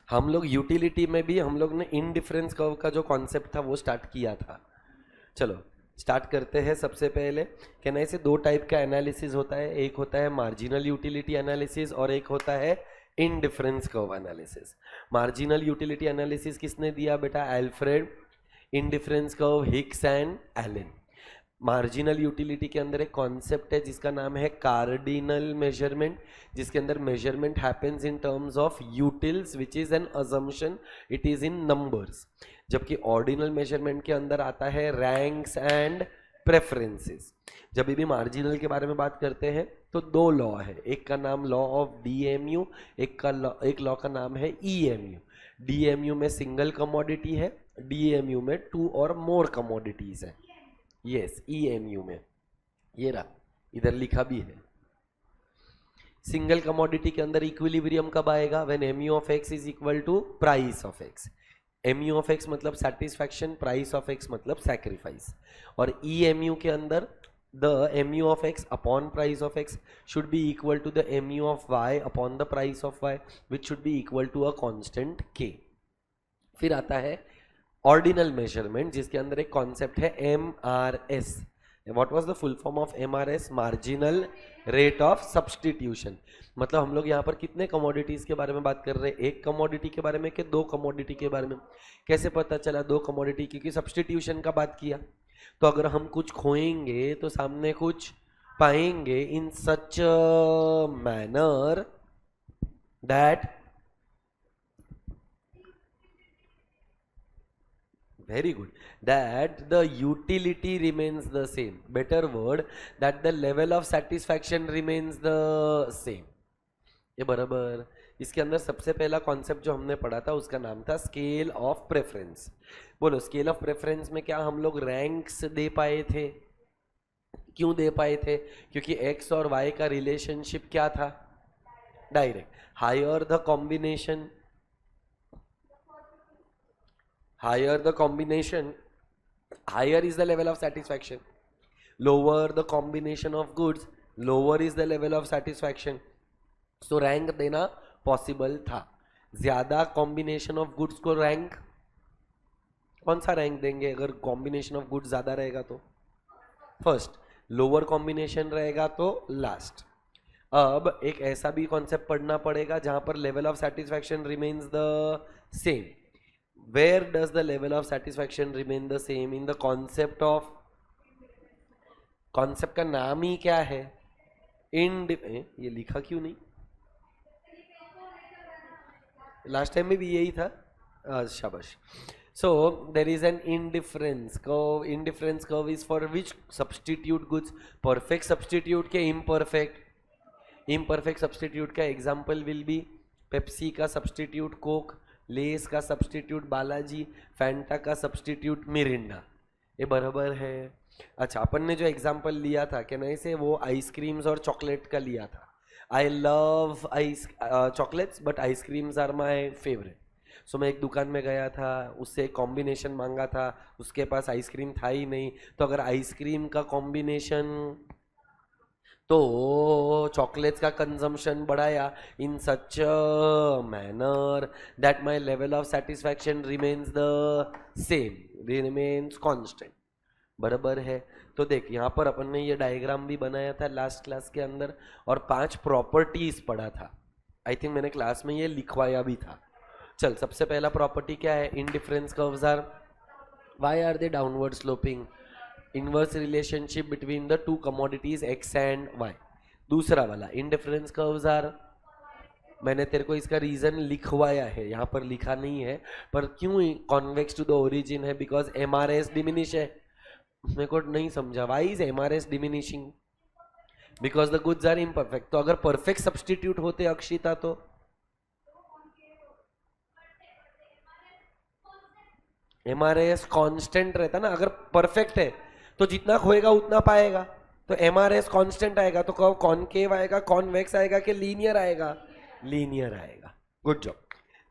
हम लोग यूटिलिटी में भी हम लोग ने इनडिफरेंस कर्व का जो कॉन्सेप्ट था वो स्टार्ट किया था। चलो स्टार्ट करते हैं। सबसे पहले कहना ऐसे दो टाइप का एनालिसिस होता है, एक होता है मार्जिनल यूटिलिटी एनालिसिस और एक होता है indifference curve analysis. Marginal utility analysis किसने दिया बेटा? Alfred. Indifference curve Hicks and Allen. Marginal utility के अंदर एक कॉन्सेप्ट है जिसका नाम है कार्डिनल मेजरमेंट, जिसके अंदर measurement happens in terms of utils which is an assumption, it is in numbers. जबकि ऑर्डिनल मेजरमेंट के अंदर आता है रैंक्स एंड प्रेफरेंसेस। जब भी मार्जिनल के बारे में बात करते हैं तो दो लॉ है, एक का नाम लॉ ऑफ डीएमयू, एक लॉ का नाम है ईएमयू। डीएमयू में सिंगल कमोडिटी है, डीएमयू में टू और मोर कमोडिटीज है। यस, ईएमयू में ये रहा, इधर लिखा भी है। सिंगल कमोडिटी के अंदर इक्विलिब्रियम कब आएगा? When MU of X is equal to price of X. MU of X मतलब सेटिस्फैक्शन, प्राइस ऑफ एक्स मतलब सैक्रिफाइस। और ईएमयू के अंदर the MU of X upon price of X should be equal to the MU of Y upon the price of Y which should be equal to a constant K. फिर आता है ordinal measurement, जिसके अंदर एक concept है MRS। What was the full form of MRS? Marginal rate of substitution. मतलब हम लोग यहाँ पर कितने कमोडिटीज के बारे में बात कर रहे हैं? एक कमोडिटी के बारे में कि दो कमोडिटी के बारे में? कैसे पता चला दो कमोडिटी? क्योंकि सब्सटीट्यूशन का बात किया। तो अगर हम कुछ खोएंगे तो सामने कुछ पाएंगे in such manner that, very good, that the utility remains the same. Better word, that the level of satisfaction remains the same. ये बराबर। इसके अंदर सबसे पहला कॉन्सेप्ट जो हमने पढ़ा था उसका नाम था स्केल ऑफ प्रेफरेंस। बोलो, स्केल ऑफ प्रेफरेंस में क्या हम लोग रैंक्स दे पाए थे? क्यों दे पाए थे? क्योंकि एक्स और वाई का रिलेशनशिप क्या था? Direct. Higher the combination, higher the combination, higher is the level of satisfaction. Lower the combination of goods, lower is the level of satisfaction. So rank देना possible था। ज्यादा combination of goods को rank, कौन सा rank देंगे अगर combination of goods ज्यादा रहेगा तो? फर्स्ट। लोअर कॉम्बिनेशन रहेगा तो लास्ट। अब एक ऐसा भी कॉन्सेप्ट पढ़ना पड़ेगा जहां पर level of satisfaction remains the same. where does the level of satisfaction remain the same? in the concept of, concept का नाम ही क्या है? ये लिखा क्यों नहीं? लास्ट टाइम में भी यही था। शाबाश। so there is an indifference curve. Indifference curve is for which substitute goods? perfect substitute के imperfect? imperfect substitute का example will be पेप्सी का substitute कोक, लेस का सब्सटीट्यूट बालाजी, फैंटा का सब्सटीट्यूट मिरिंडा। ये बराबर है। अच्छा, अपन ने जो एग्जांपल लिया था क्या नहीं से, वो आइसक्रीम्स और चॉकलेट का लिया था। I love ice chocolates but ice creams are my favourite. So मैं एक दुकान में गया था, उससे एक कॉम्बिनेशन मांगा था, उसके पास आइसक्रीम था ही नहीं। तो अगर आइसक्रीम का कॉम्बिनेशन तो चॉकलेट्स का कंजम्पशन बढ़ाया in such manner that my level of satisfaction remains the same, remains constant. बराबर है। तो देख यहाँ पर अपन ने ये डायग्राम भी बनाया था लास्ट क्लास के अंदर और 5 प्रॉपर्टीज पढ़ा था। आई थिंक मैंने क्लास में ये लिखवाया भी था। चल, सबसे पहला प्रॉपर्टी क्या है? Indifference curves are, why are they downward sloping? Inverse relationship between the two commodities X and Y. दूसरा वाला इनडिफरेंस कर्व्स आर, मैंने तेरे को इसका रीजन लिखवाया है, यहाँ पर लिखा नहीं है, पर क्यों कॉन्वेक्स टू द ओरिजिन है? बिकॉज एमआरएस डिमिनिश है। मेरे को नहीं समझा, why is MRS diminishing? Because the goods are imperfect. तो अगर परफेक्ट सब्सटीट्यूट होते अक्षिता तो एमआरएस कांस्टेंट रहता ना। अगर परफेक्ट है तो जितना खोएगा उतना पाएगा, तो एमआरएस कांस्टेंट आएगा। तो कब कॉनकेव आएगा, कॉन्वेक्स आएगा कि लीनियर आएगा? लीनियर आएगा। Good job.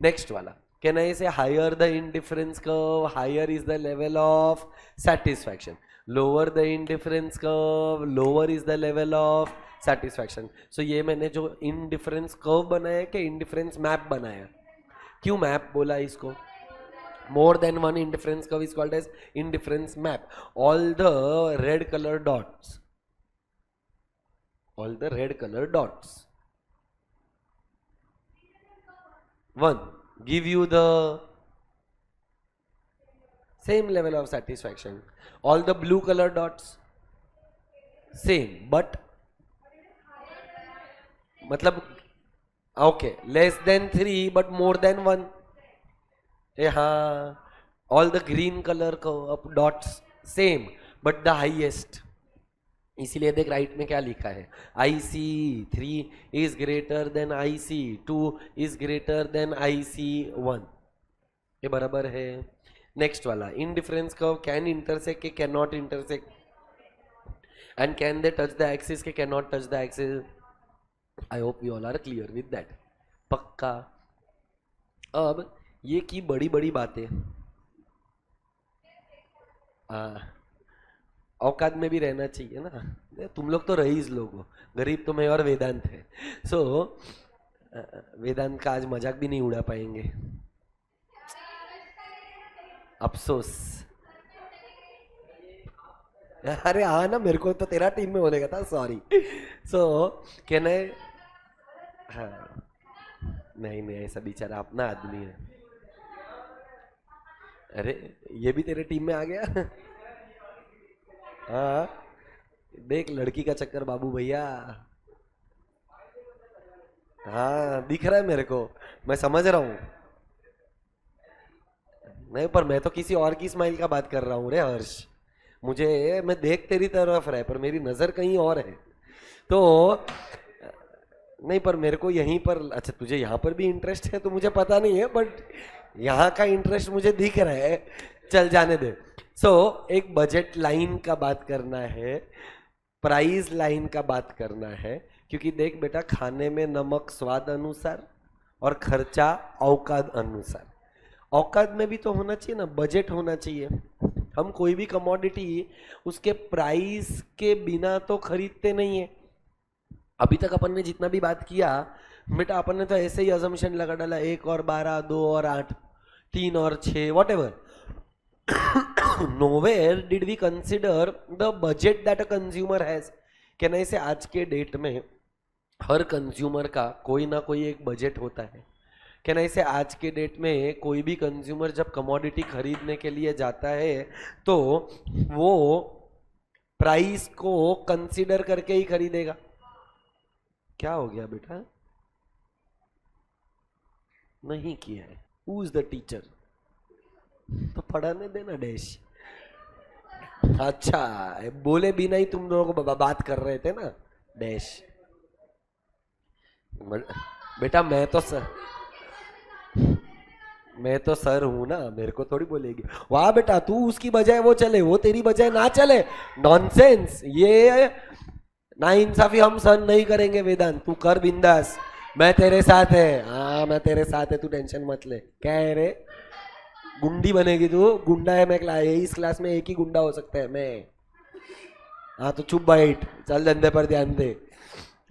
नेक्स्ट वाला कहना है इसे, higher the indifference curve, higher is the level of satisfaction. Lower the indifference curve, lower is the level of satisfaction. So ये मैंने जो इनडिफरेंस कर्व बनाया कि इनडिफरेंस मैप बनाया? क्यों मैप बोला इसको? More than one indifference curve is called as indifference map. All the red color dots, all the red color dots, one give you the same level of satisfaction. All the blue color dots, same, but मतलब okay, less than 3 but more than 1. हाँ, all the green color dots same but the highest. इसीलिए देख right में क्या लिखा है, IC3 is greater than IC2 is greater than IC1. ये बराबर है. नेक्स्ट वाला, इंडिफरेंस कर्व कैन इंटरसेक्ट के can not intersect, and can they touch the axis के can not touch the axis. I hope you all are clear with that. पक्का. अब ये की बड़ी बड़ी बातें औकात में भी रहना चाहिए ना. तुम लोग तो रईस लोग हो, गरीब तो मैं और वेदांत है. सो वेदांत का आज मजाक भी नहीं उड़ा पाएंगे, अफसोस. अरे हाँ ना, मेरे को तो तेरा टीम में होने का था, सॉरी. सो कैन आई, हाँ नहीं नहीं, ऐसा बेचारा अपना आदमी है. अरे ये भी तेरे टीम में आ गया. हाँ देख, लड़की का चक्कर बाबू भैया. हाँ दिख रहा है मेरे को, मैं समझ रहा हूँ. नहीं पर मैं तो किसी और की स्माइल का बात कर रहा हूँ रे हर्ष. मुझे, मैं देख तेरी तरफ रहा है पर मेरी नजर कहीं और है. तो नहीं, पर मेरे को यहीं पर, अच्छा तुझे यहाँ पर भी इंटरेस्ट है तो मुझे पता नहीं है, बट यहाँ का इंटरेस्ट मुझे दिख रहा है. चल जाने दे. सो एक बजट लाइन का बात करना है, प्राइस लाइन का बात करना है. क्योंकि देख बेटा, खाने में नमक स्वाद अनुसार और खर्चा औकात अनुसार. औकात में भी तो होना चाहिए ना, बजट होना चाहिए. हम कोई भी कमोडिटी उसके प्राइस के बिना तो खरीदते नहीं है. अभी तक अपन ने जितना भी बात किया बेटा, अपन ने तो ऐसे ही अजम्पशन लगा डाला, 1 और 12, 2 और 8, 3 और 6, what ever. nowhere did we consider the budget that a consumer has. कहना इसे, आज के डेट में हर कंज्यूमर का कोई ना कोई एक बजट होता है. कहना इसे, आज के डेट में कोई भी कंज्यूमर जब कमोडिटी खरीदने के लिए जाता है तो वो प्राइस को कंसीडर करके ही खरीदेगा. क्या हो गया बेटा, नहीं किया है? Who is the teacher? तो पढ़ाने देना डैश. अच्छा, बोले बिना ही तुम दोनों को बात कर रहे थे ना डैश. बेटा मैं तो सर हूं ना, मेरे को थोड़ी बोलेगी वाह बेटा तू उसकी बजाय वो चले, वो तेरी बजाय ना चले. नॉनसेंस. ये ना इंसाफी हम सहन नहीं करेंगे वेदांत. तू कर बिंदास, मैं तेरे साथ है. हाँ मैं तेरे साथ है, तू टेंशन मत ले. क्या है रे, गुंडी बनेगी तू? गुंडा है मैं, इस क्लास में एक ही गुंडा हो सकता है, मैं. हाँ तो चुप बैठ, चल धंधे पर ध्यान दे.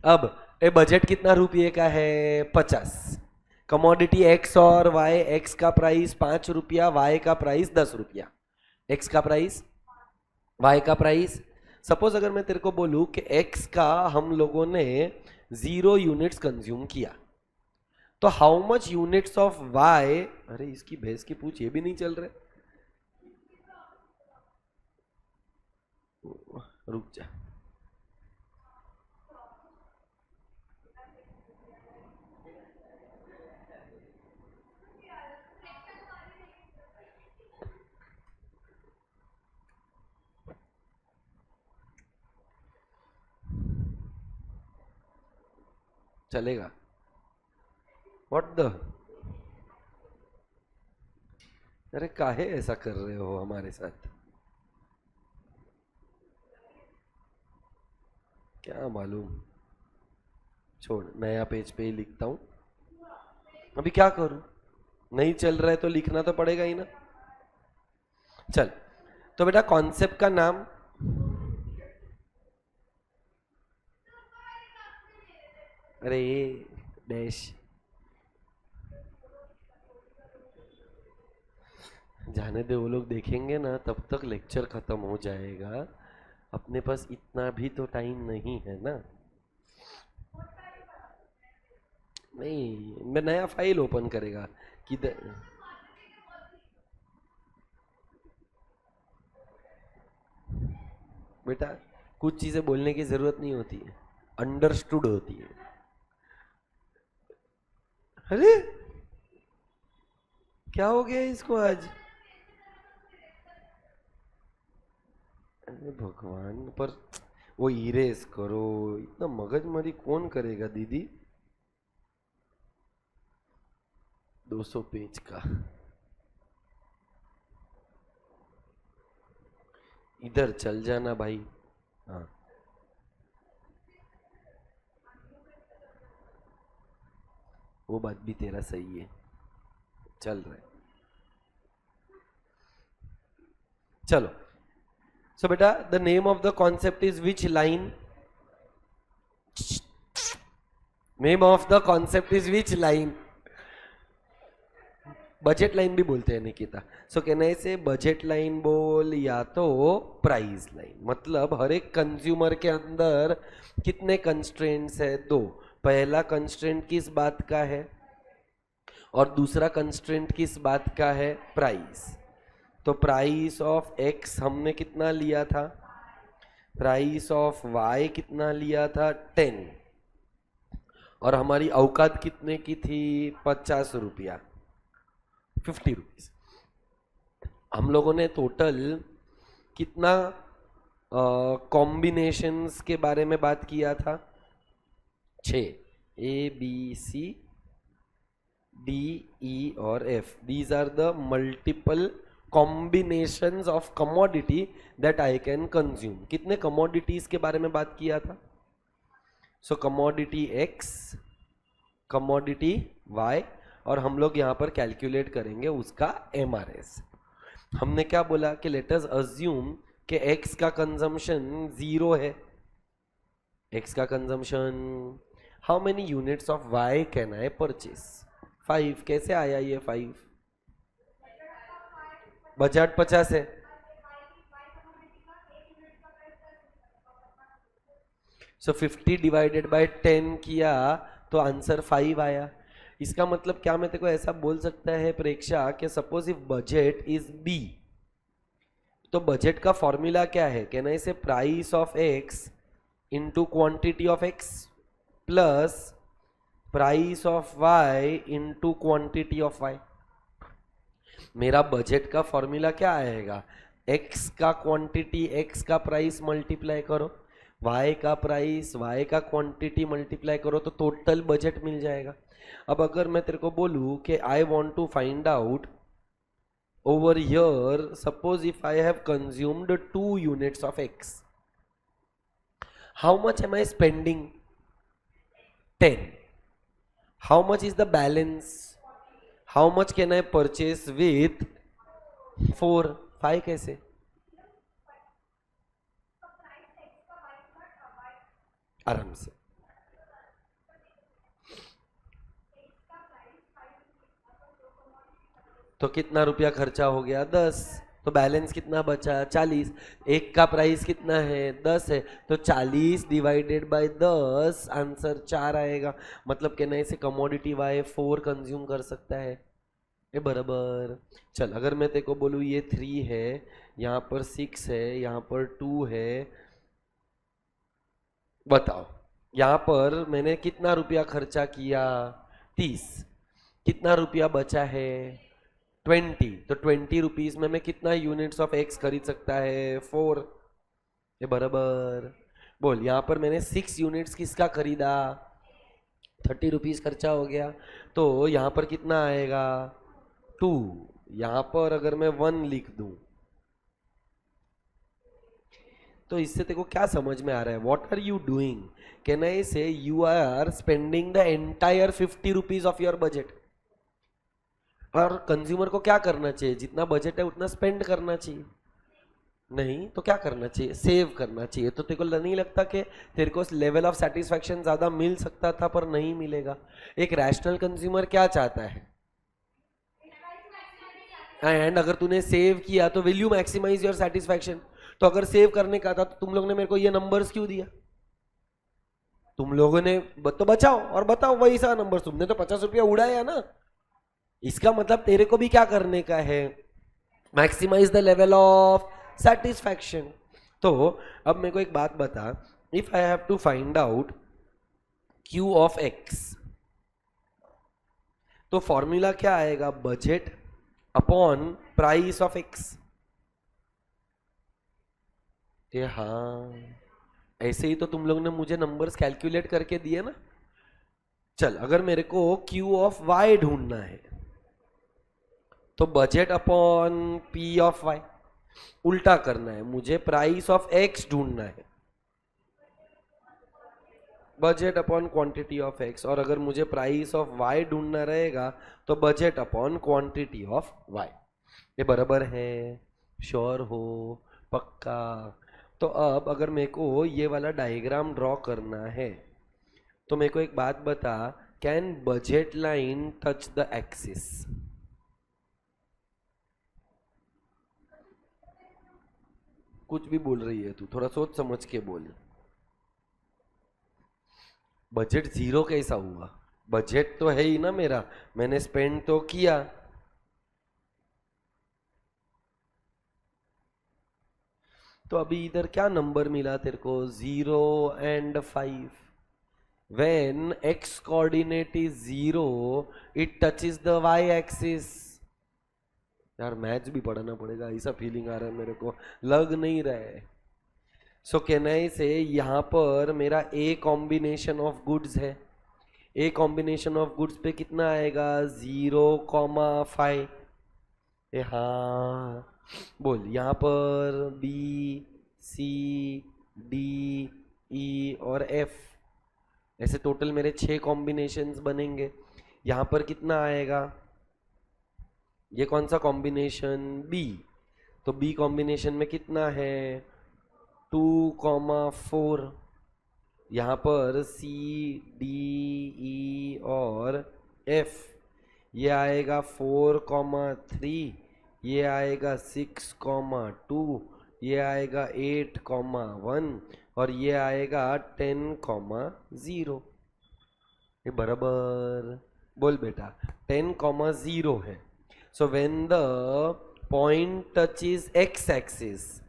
अब ये बजट कितना रुपये का है? 50. कमोडिटी एक्स और वाई, एक्स का प्राइस 5 रुपया, वाई का प्राइस 10 रुपया. एक्स का प्राइस, वाई का प्राइस. सपोज अगर मैं तेरे को बोलूं कि एक्स का हम लोगों ने 0 यूनिट्स कंज्यूम किया, तो how much units of Y. अरे इसकी भैंस की पूछ, ये भी नहीं चल रहे. रुक जा. चलेगा? व्हाट द, अरे काहे ऐसा कर रहे हो हमारे साथ? क्या मालूम, छोड़, नया पेज पे ही लिखता हूं. अभी क्या करूं, नहीं चल रहा है तो लिखना तो पड़ेगा ही ना. चल तो बेटा, कॉन्सेप्ट का नाम, अरे डैश, जाने दे, वो लोग देखेंगे ना तब तक लेक्चर खत्म हो जाएगा। अपने पास इतना भी तो टाइम नहीं है ना। नहीं, मैं नया फाइल ओपन करेगा किधर। बेटा कुछ चीजें बोलने की जरूरत नहीं होती है, अंडरस्टूड होती है। अरे क्या हो गया इसको आज? अरे भगवान, पर वो इरेज करो, इतना मगजमारी कौन करेगा दीदी? 200 पेज का। इधर चल जाना भाई। हाँ, वो बात भी तेरा सही है, चल रहा है। चलो, सो बेटा the name of the concept is which line? Name of the concept is which line? Budget line भी बोलते हैं निकिता। सो कहने से बजट लाइन बोल या तो प्राइस लाइन। मतलब हर एक कंज्यूमर के अंदर कितने कंस्ट्रेंट्स है? दो। पहला कंस्ट्रेंट किस बात का है और दूसरा कंस्ट्रेंट किस बात का है? प्राइस। तो प्राइस ऑफ एक्स हमने कितना लिया था? प्राइस ऑफ वाई कितना लिया था? 10। और हमारी औकात कितने की थी? 50 रुपया, 50 रुपीज। हम लोगों ने टोटल कितना कॉम्बिनेशंस के बारे में बात किया था? 6। ए बी सी डी ई और F, these are the multiple combinations of commodity that I can consume. कितने कमोडिटीज के बारे में बात किया था? So commodity X, commodity Y, और हम लोग यहाँ पर कैलकुलेट करेंगे उसका एमआरएस। हमने क्या बोला कि लेट अस अज्यूम कि एक्स का कंजम्पशन 0 है। एक्स का consumption, how many units of Y can I purchase? 5। कैसे आया ये 5? बजट 50 है। सो 50 डिवाइडेड बाय 10 किया तो आंसर 5 आया। इसका मतलब क्या मैं तेरे को ऐसा बोल सकता है प्रेक्षा कि suppose if budget is B, तो बजट का फॉर्मूला क्या है? कहना इसे price of X into quantity of X plus price of Y into quantity of Y. मेरा बजट का फॉर्मूला क्या आएगा? एक्स का क्वांटिटी, एक्स का प्राइस मल्टीप्लाई करो, वाई का प्राइस, वाई का क्वांटिटी मल्टीप्लाई करो, तो टोटल बजट मिल जाएगा। अब अगर मैं तेरे को बोलूं कि I want to find out over here, suppose if I have consumed 2 units of X, how much am I spending? 10. How much is the balance? How much can I purchase with 4? 5 कैसे? आराम से। तो कितना रुपया खर्चा हो गया? 10। तो बैलेंस कितना बचा? 40। एक का प्राइस कितना है? 10 है। तो 40 डिवाइडेड बाय 10, आंसर 4 आएगा। मतलब कहना है इसे कमोडिटी वाई 4 कंज्यूम कर सकता है। ये बराबर। चल अगर मैं तेरे को बोलूँ ये 3 है, यहाँ पर 6 है, यहाँ पर 2 है, बताओ यहाँ पर मैंने कितना रुपया खर्चा किया? 30। कितना रुपया बचा है? 20। तो 20 रुपीज में मैं कितना यूनिट्स ऑफ एक्स खरीद सकता है? 4। ये बराबर। बोल यहाँ पर मैंने 6 यूनिट्स किसका खरीदा? 30 रुपीज खर्चा हो गया। तो यहाँ पर कितना आएगा? 2। यहाँ पर अगर मैं 1 लिख दूं तो इससे तेरे को क्या समझ में आ रहा है? What are you doing? Can I say you are spending the entire 50 rupees of your budget. और कंज्यूमर को क्या करना चाहिए? जितना बजट है उतना स्पेंड करना चाहिए। नहीं तो क्या करना चाहिए? सेव करना चाहिए। तो तेरे को नहीं लगता कि तेरे को लेवल ऑफ सेटिस्फैक्शन ज्यादा मिल सकता था पर नहीं मिलेगा? एक रैशनल कंज्यूमर क्या चाहता है? एंड अगर तूने सेव किया तो will you maximise your satisfaction? तो अगर सेव करने का था तो तुम लोग ने मेरे को ये नंबर्स क्यों दिया? तुम लोगों ने तो बचाओ और बताओ वही सा नंबर। तुमने तो 50 रुपया उड़ाया ना, इसका मतलब तेरे को भी क्या करने का है? Maximise the level of satisfaction. तो अब मेरे को एक बात बता, if I have to find out Q of X, तो फॉर्मूला क्या आएगा? Budget upon price of X. ये हाँ, ऐसे ही तो तुम लोग ने मुझे नंबर्स कैलकुलेट करके दिए ना। चल, अगर मेरे को क्यू ऑफ वाई ढूंढना है तो budget upon P of Y. उल्टा करना है, मुझे प्राइस ऑफ एक्स ढूंढना है, budget upon quantity of X. और अगर मुझे प्राइस ऑफ वाई ढूंढना रहेगा तो budget upon quantity of Y. ये बराबर है? श्योर हो? पक्का? तो अब अगर मेरे को ये वाला डायग्राम ड्रॉ करना है तो मेरे को एक बात बता, can budget line touch the axis? कुछ भी बोल रही है तू, थोड़ा सोच समझ के बोल। बजट जीरो कैसा हुआ? बजट तो है ही ना मेरा, मैंने स्पेंड तो किया। तो अभी इधर क्या नंबर मिला तेरे को? 0 and 5। When x coordinate is 0, it touches the y axis। यार मैथ्स भी पढ़ना पड़ेगा, ऐसा फीलिंग आ रहा है मेरे को, लग नहीं रहा है। सो कैन आई से यहाँ पर मेरा ए कॉम्बिनेशन ऑफ गुड्स है। ए कॉम्बिनेशन ऑफ गुड्स पे कितना आएगा? 0,5। हाँ बोल, यहाँ पर बी सी डी ई और एफ, ऐसे टोटल मेरे 6 कॉम्बिनेशंस बनेंगे। यहाँ पर कितना आएगा? ये कौन सा कॉम्बिनेशन? बी। तो बी कॉम्बिनेशन में कितना है? 2,4। यहाँ पर सी डी ई और एफ, ये आएगा 4,3, ये आएगा 6,2, ये आएगा 8,1 और ये आएगा 10,0। ये बराबर? बोल बेटा, 10,0 है। So when the point touches x axis,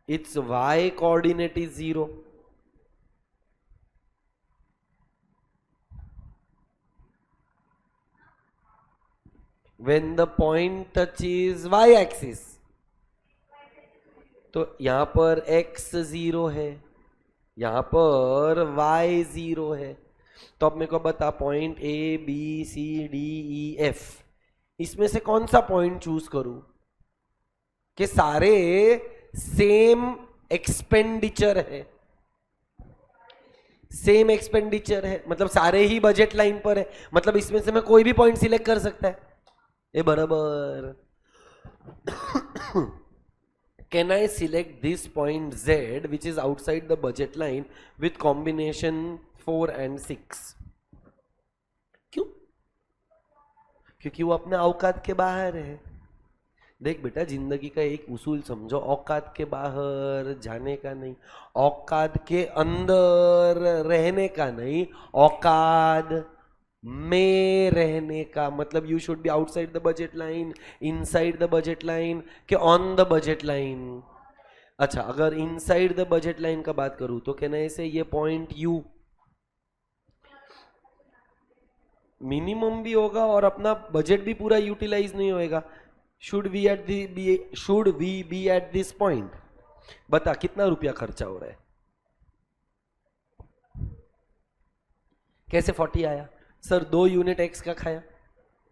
it's y coordinate is 0। When the point touches y axis, तो यहां पर x 0 है, यहां पर y 0 है। तो अब मेरे को बता, point a b c d e f, इसमें से कौन सा पॉइंट चूज करूं कि सारे सेम एक्सपेंडिचर है? सेम एक्सपेंडिचर है मतलब सारे ही बजट लाइन पर है, मतलब इसमें से मैं कोई भी पॉइंट सिलेक्ट कर सकता है। ये बराबर? Can I select this point z which is outside the budget line with combination 4 and 6? क्यों? क्योंकि वो अपने औकात के बाहर है। देख बेटा, जिंदगी का एक उसूल समझो, औकात के बाहर जाने का नहीं, औकात के अंदर रहने का नहीं, औकात में रहने का। मतलब you should be outside the budget line, inside the budget line, के ऑन द बजट लाइन। अच्छा, अगर इनसाइड द बजट लाइन का बात करूं तो कहना ऐसे, ये पॉइंट यू मिनिमम भी होगा और अपना बजट भी पूरा यूटिलाइज नहीं होएगा। Should we be at this point? बता कितना रुपया खर्चा हो रहा है? कैसे 40 आया? सर 2 यूनिट एक्स का खाया,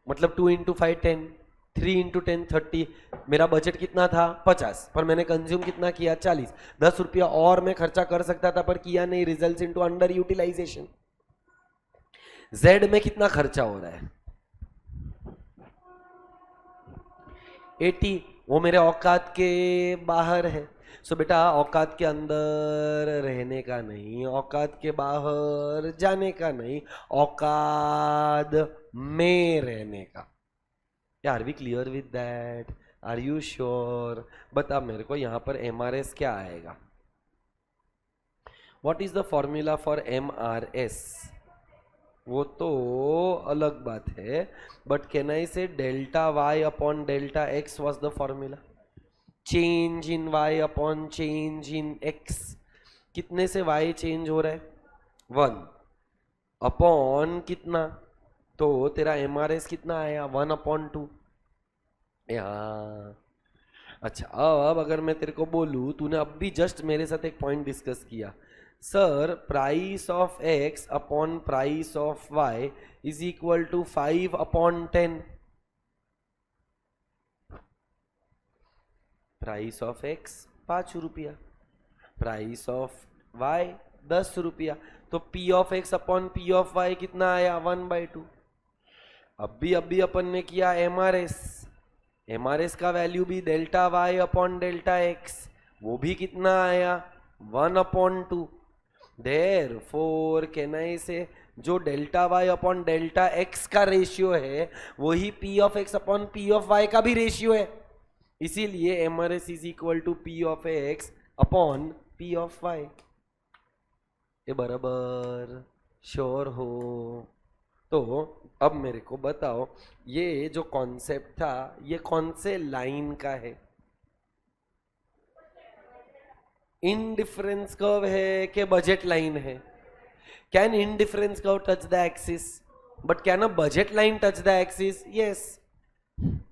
मतलब 2 × 5 10, 3 × 10 30। मेरा बजट कितना था? 50, पर मैंने कंज्यूम कितना किया? 40। 10 रुपया और मैं खर्चा कर सकता था पर किया नहीं, results into under utilisation. Z में कितना खर्चा हो रहा है? 80, वो मेरे औकात के बाहर है। सो बेटा, औकात के अंदर रहने का नहीं, औकात के बाहर जाने का नहीं, औकात में रहने का। Are we clear with that? Are you sure? बता मेरे को यहाँ पर MRS क्या आएगा? What is the formula for MRS? वो तो अलग बात है, but can I say delta Y upon delta X was the formula? Change in Y upon change in X. कितने से वाई चेंज हो रहा है? 1 अपॉन कितना? तो तेरा MRS कितना आया? 1/2। यहाँ अच्छा, अब अगर मैं तेरे को बोलूँ, तूने अब भी जस्ट मेरे साथ एक पॉइंट डिस्कस किया, sir price of X upon price of Y is equal to 5/10। Price of X 5 रुपया, प्राइस ऑफ वाई 10 रुपया, तो P of X upon P of Y कितना आया? 1/2। अभी अपन ने किया MRS का वैल्यू भी delta Y upon delta X, वो भी कितना आया? 1/2। देयरफॉर कैन आई से जो delta Y upon delta X का रेशियो है वही P of X upon P of Y का भी रेशियो है, इसीलिए MRS is equal to P of X upon P of Y. ये बराबर? श्योर हो? तो अब मेरे को बताओ, ये जो कॉन्सेप्ट था ये कौन से लाइन का है? इनडिफरेंस कर्व है कि बजट लाइन है? Can indifference curve touch the axis, but can a budget line touch the axis? Yes.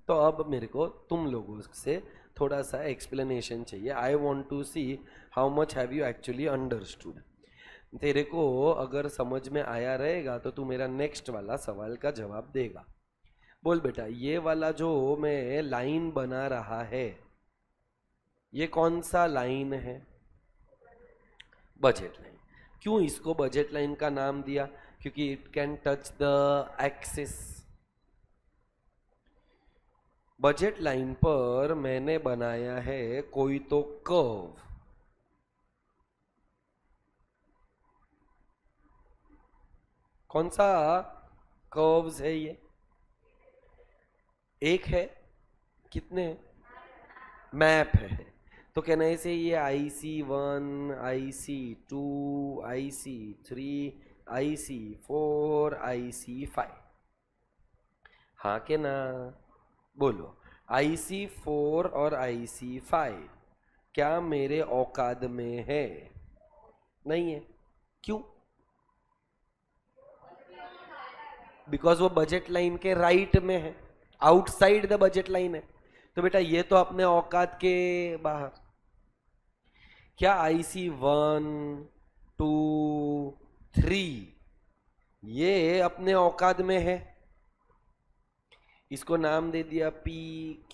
तो अब मेरे को तुम लोगों से थोड़ा सा एक्सप्लेनेशन चाहिए। I want to see how much have you actually understood. तेरे को अगर समझ में आया रहेगा तो तू मेरा नेक्स्ट वाला सवाल का जवाब देगा। बोल बेटा, ये वाला जो मैं लाइन बना रहा है ये कौन सा लाइन है? Budget line. क्यों इसको बजट लाइन का नाम दिया? क्योंकि it can touch the axis. Budget line पर मैंने बनाया है कोई तो कर्व, कौन सा कर्व्स है ये? एक है? कितने? मैप है। तो कहना है से ये IC1, IC2, IC3, IC4, IC5, हाँ के ना? बोलो, IC4 और IC5 क्या मेरे औकात में है? नहीं है। क्यों? बिकॉज वो बजट लाइन के राइट में है, आउटसाइड द बजट लाइन है। तो बेटा ये तो अपने औकात के बाहर। क्या IC1, 2, 3 ये अपने औकात में है? इसको नाम दे दिया PQRST।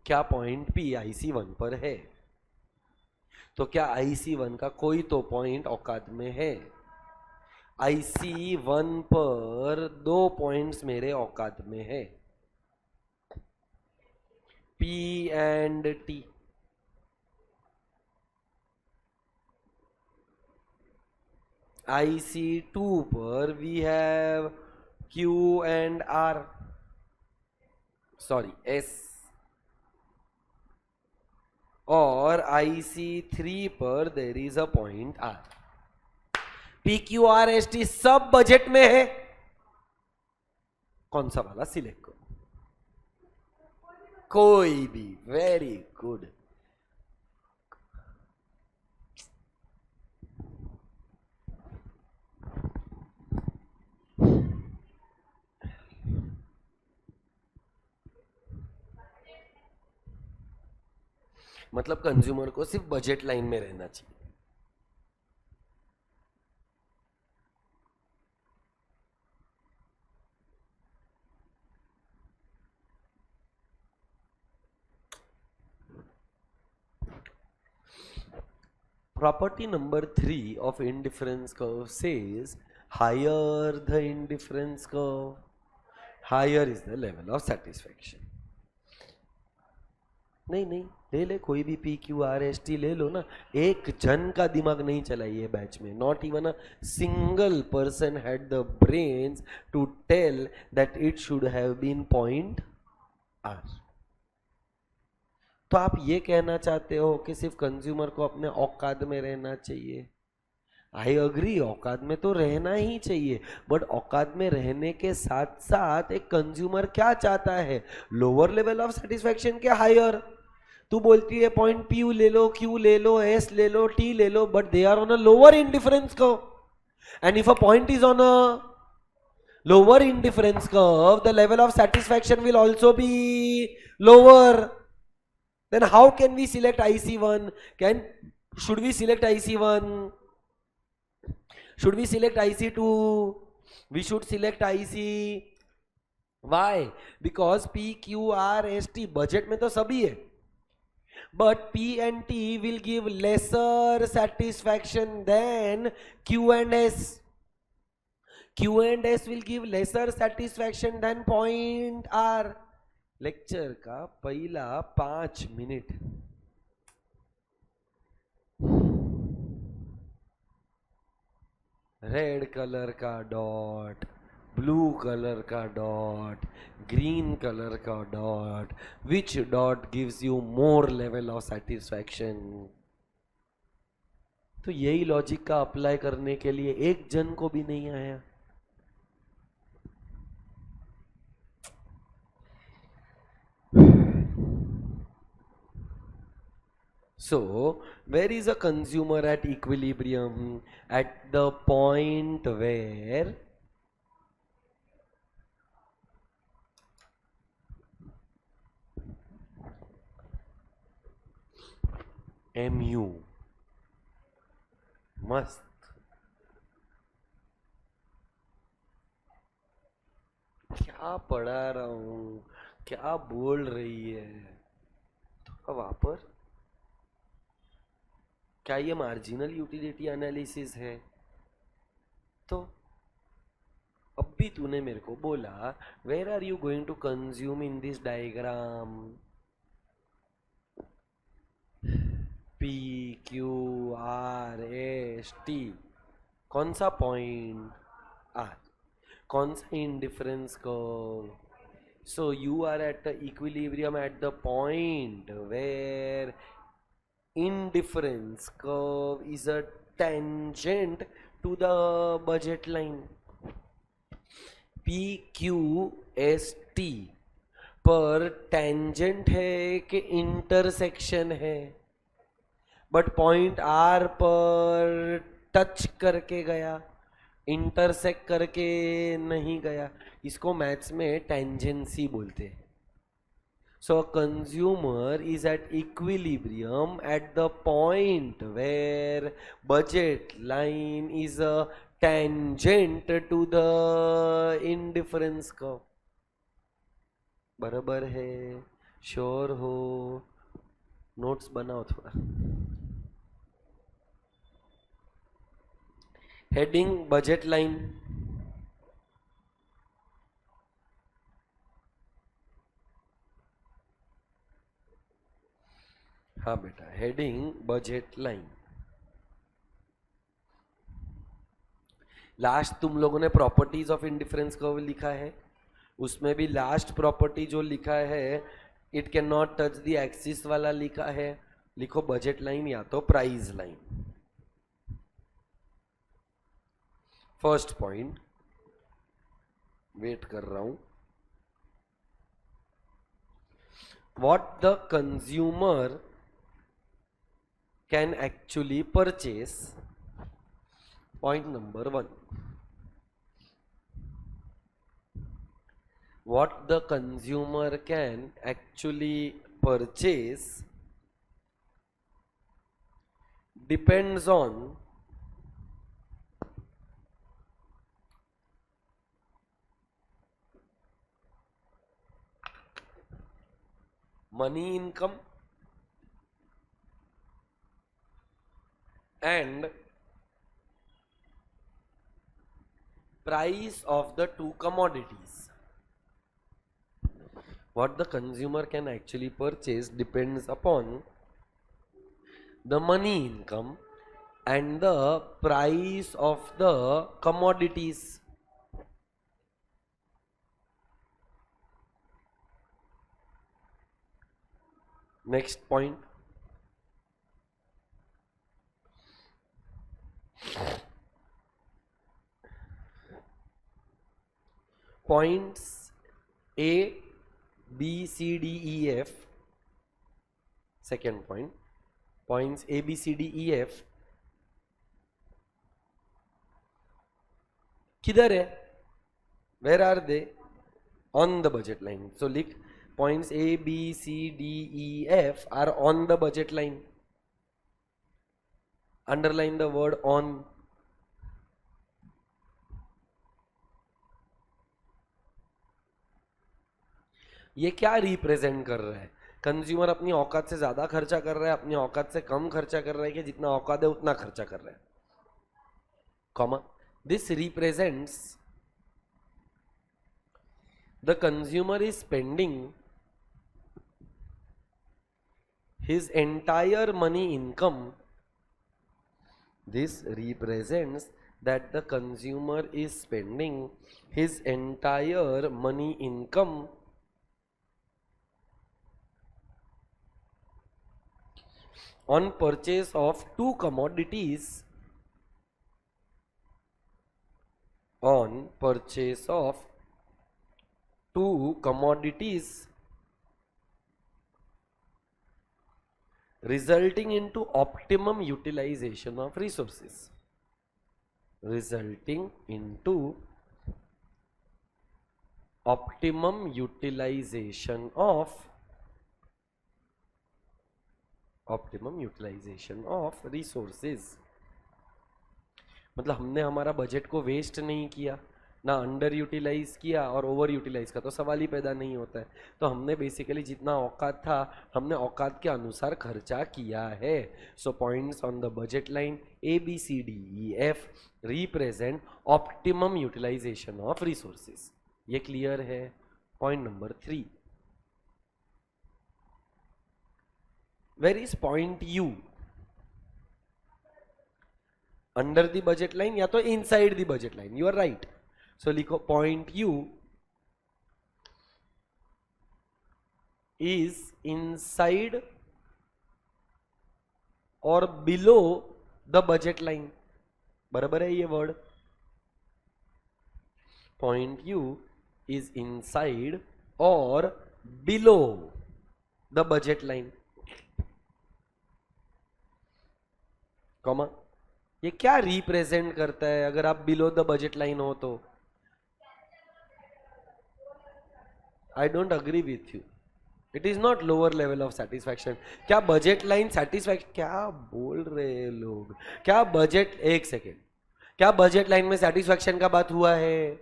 क्या पॉइंट P IC1 पर है? तो क्या IC1 का कोई तो पॉइंट औकात में है? IC1 पर 2 पॉइंट्स मेरे औकात में है, P एंड T। IC2 पर we have Q and R, sorry S। और IC3 पर there is a point R। PQRST सब बजट में है, कौन सा वाला सिलेक्ट करो? कोई भी। Very good. मतलब कंज्यूमर को सिर्फ बजट लाइन में रहना चाहिए। Property number 3 of indifference curve says higher the indifference curve, higher is the level of satisfaction. नहीं नहीं, ले ले कोई भी PQRST ले लो ना, एक जन का दिमाग नहीं चलाइए बैच में, not even a single person had the brains to tell that it should have been point R. तो आप ये कहना चाहते हो कि सिर्फ कंज्यूमर को अपने औकात में रहना चाहिए? आई अग्री, औकात में तो रहना ही चाहिए, बट औकात में रहने के साथ साथ एक कंज्यूमर क्या चाहता है, लोअर लेवल ऑफ सेटिस्फैक्शन के हायर। तू बोलती है पॉइंट P ले लो, Q ले लो, S ले लो, T ले लो, but they are on a lower indifference curve, and if a point is on a lower indifference curve, the level of satisfaction will also be lower. Then how can we select IC1? Should we select IC1? Should we select IC2? We should select IC. Why? Because P, Q, R, S, T budget में तो सभी है, but P and T will give lesser satisfaction than Q and S. Q and S will give lesser satisfaction than point R. Lecture का पहला 5 minute red colour का dot, blue colour का dot, green colour का dot, which dot gives you more level of satisfaction. तो यही logic का apply करने के लिए एक जन को भी नहीं आया। So, where is a consumer at equilibrium? At the point where MU मस्त, क्या पढ़ा रहा हूँ, क्या बोल रही है, थोड़ा वापर। क्या ये मार्जिनल यूटिलिटी एनालिसिस है? तो अब भी तूने मेरे को बोला where are you going to consume in this diagram, P Q R S T, कौन सा पॉइंट R, कौन सा indifference curve. So you are at the equilibrium at the point where indifference curve is a tangent to the budget line. PQST पर tangent है कि intersection है, but point are पर touch करके गया, इंटरसेक्ट करके नहीं गया। इसको मैथ्स में टेंजेंसी बोलते हैं। So a consumer is at equilibrium at the point where budget line is a tangent to the indifference curve. बराबर है? श्योर हो? नोट्स बनाओ थोड़ा। हेडिंग बजट लाइन, हाँ बेटा, हेडिंग बजट लाइन। लास्ट तुम लोगों ने प्रॉपर्टीज ऑफ इंडिफरेंस कर्व लिखा है, उसमें भी लास्ट प्रॉपर्टी जो लिखा है it can not touch the axis वाला लिखा है। लिखो बजट लाइन या तो price line. First point, wait कर रहा हूं, what the consumer can actually purchase. Point number 1, what the consumer can actually purchase depends on money income and price of the two commodities. what the consumer can actually purchase depends upon the money income and the price of the commodities. Next point. Points A, B, C, D, E, F. Second point. Points A, B, C, D, E, F. किधर है? Where are they? On the budget line. So लिख, points A, B, C, D, E, F are on the budget line. Underline the word on. ये क्या represent कर रहा है? Consumer अपनी औकात से ज्यादा खर्चा कर रहा है, अपनी औकात से कम खर्चा कर रहा है, कि जितना औकात है उतना खर्चा कर रहा है? Comma, this represents the consumer is spending his entire money income. This represents that the consumer is spending his entire money income on purchase of two commodities, on purchase of two commodities, resulting into optimum utilization of resources. Resulting into optimum utilization of resources. मतलब हमने हमारा budget को waste नहीं किया, ना under utilise किया और over utilise का तो सवाल ही पैदा नहीं होता है. तो हमने बेसिकली जितना औकात था हमने औकात के अनुसार खर्चा किया है. So points on the budget line A B C D E F represent optimum utilisation of resources. ये क्लियर है? Point number 3. Where is point U? Under the budget line या तो inside the budget line? You are right. So लिखो point U is inside और below the budget line. बराबर है ये word? Point U is inside और below the budget line. Comma, ये क्या रिप्रेजेंट करता है अगर आप बिलो द बजट लाइन हो तो? I don't agree with you. It is not lower level of satisfaction. क्या बजट लाइन सेटिस्फैक्शन? क्या बोल रहे हैं लोग? क्या बजट, एक सेकेंड, क्या बजट लाइन में सेटिस्फैक्शन का बात हुआ है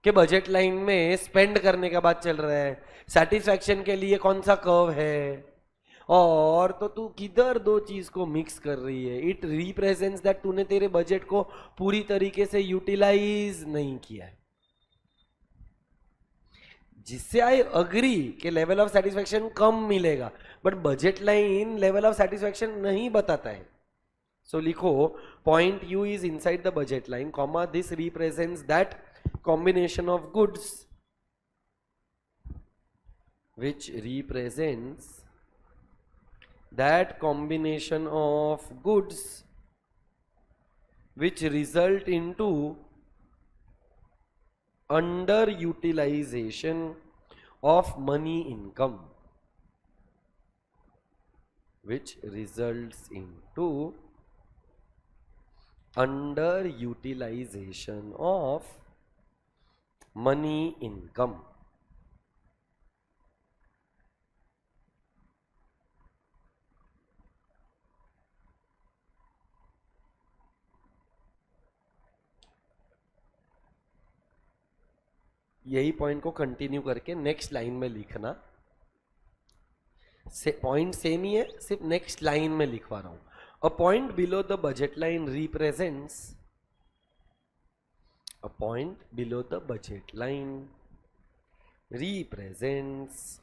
कि बजट लाइन में स्पेंड करने का बात चल रहा है? सेटिस्फैक्शन के लिए कौन सा कर्व है? और तो तू किधर दो चीज को मिक्स कर रही है. इट रिप्रेजेंट्स दैट तूने तेरे बजट को पूरी तरीके से यूटिलाइज नहीं किया है, जिससे आई अग्री कि लेवल ऑफ सेटिस्फैक्शन कम मिलेगा, but budget line level of satisfaction नहीं बताता है. सो लिखो point U is inside the budget line, comma, this represents that combination of goods which represents that combination of goods which result into underutilization of money income, which results into underutilization of money income. यही point को continue करके next line में लिखना. Point same ही है, सिर्फ next line में लिखवा रहा हूं. A point below the budget line represents, a point below the budget line represents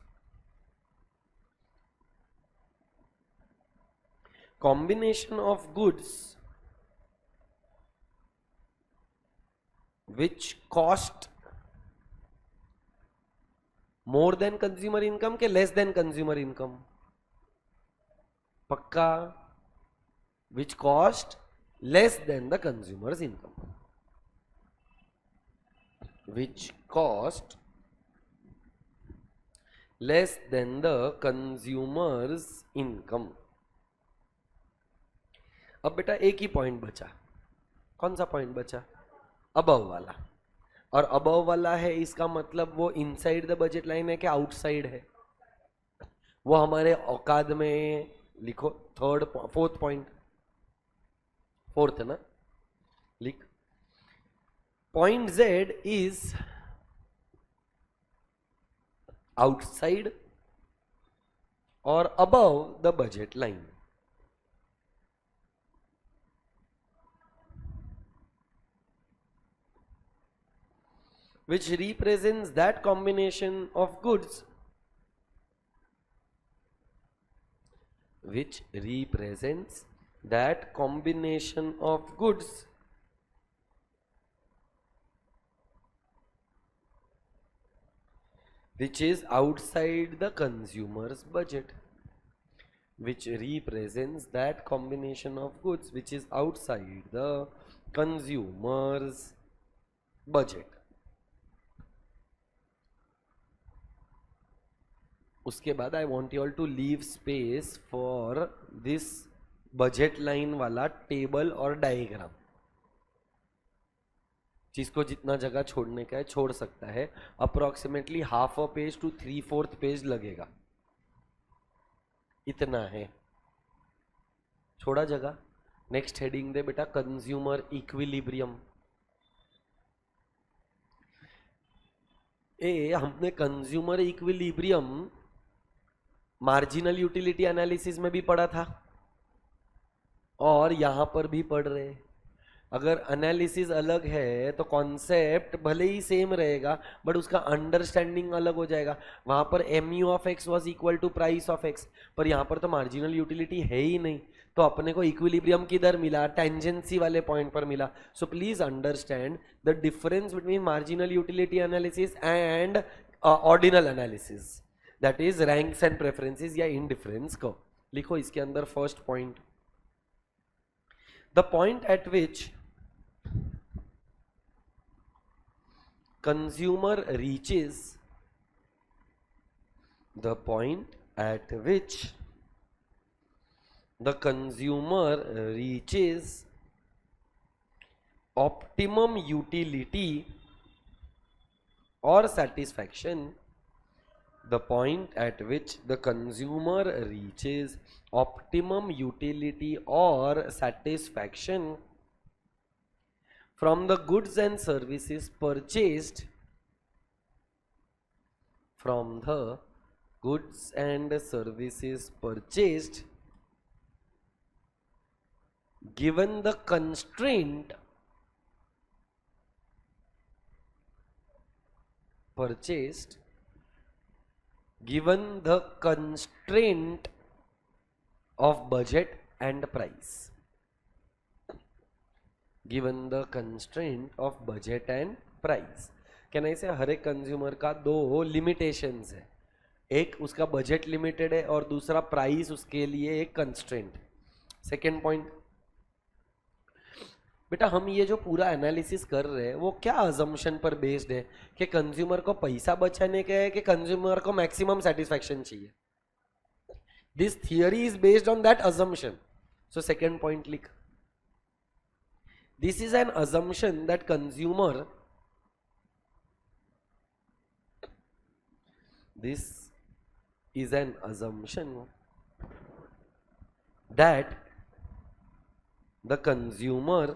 combination of goods which cost more than consumer income के less than consumer income? पक्का? Which cost less than the consumer's income. Which cost less than the consumer's income. अब बेटा एक ही point बचा. कौन सा point बचा? Above वाला. और अबव वाला है, इसका मतलब वो इनसाइड द बजट लाइन है कि आउटसाइड है? वो हमारे औकात में लिखो. Fourth point. फोर्थ है ना? लिख. पॉइंट Z इज आउटसाइड और above the budget line. which represents that combination of goods which represents that combination of goods which is outside the consumer's budget. Which represents that combination of goods which is outside the consumer's budget. उसके बाद I want you all to leave space for this budget line वाला table और diagram. जिसको जितना जगह छोड़ने का है छोड़ सकता है. Approximately half a page to 3/4 page लगेगा. इतना है. छोड़ा जगह. नेक्स्ट हेडिंग दे बेटा, कंज्यूमर इक्विलिब्रियम. हमने consumer equilibrium marginal utility analysis में भी पढ़ा था और यहां पर भी पढ़ रहे. अगर एनालिसिस अलग है तो कॉन्सेप्ट भले ही सेम रहेगा बट उसका अंडरस्टैंडिंग अलग हो जाएगा. वहां पर MU of X was equal to price of X, पर यहां पर तो मार्जिनल यूटिलिटी है ही नहीं. तो अपने को इक्विलिब्रियम किधर मिला? टेंजेंसी वाले पॉइंट पर मिला. So please understand the difference between marginal utility analysis and ordinal analysis, that is ranks and preferences या इंडिफरेंस को. लिखो इसके अंदर first point, the point eight which consumer reaches, the point at which the consumer reaches optimum utility or satisfaction, the point at which the consumer reaches optimum utility or satisfaction from the goods and services purchased, from the goods and services purchased, given the constraint purchased, given the constraint of budget and price. Given the constraint of budget and price. कहना इसे हर एक consumer का दो limitations है. एक उसका budget limited है और दूसरा प्राइस उसके लिए एक कंस्ट्रेंट. सेकेंड पॉइंट बेटा, हम ये जो पूरा एनालिसिस कर रहे हैं वो क्या अजम्पशन पर बेस्ड है कि कंज्यूमर को पैसा बचाने का है कि कंज्यूमर को मैक्सिमम सेटिस्फैक्शन चाहिए? This theory is based on that assumption. So second point लिख, this is an assumption that consumer, this is an assumption that the consumer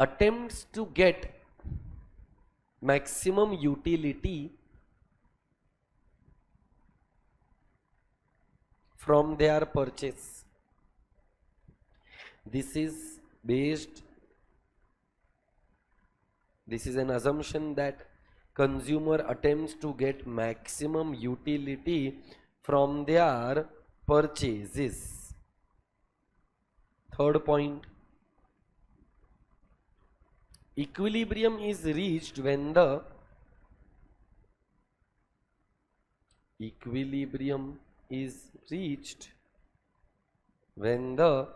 attempts to get maximum utility from their purchase. This is based This is an assumption that consumer attempts to get maximum utility from their purchases. Third point, equilibrium is reached when the equilibrium is reached when the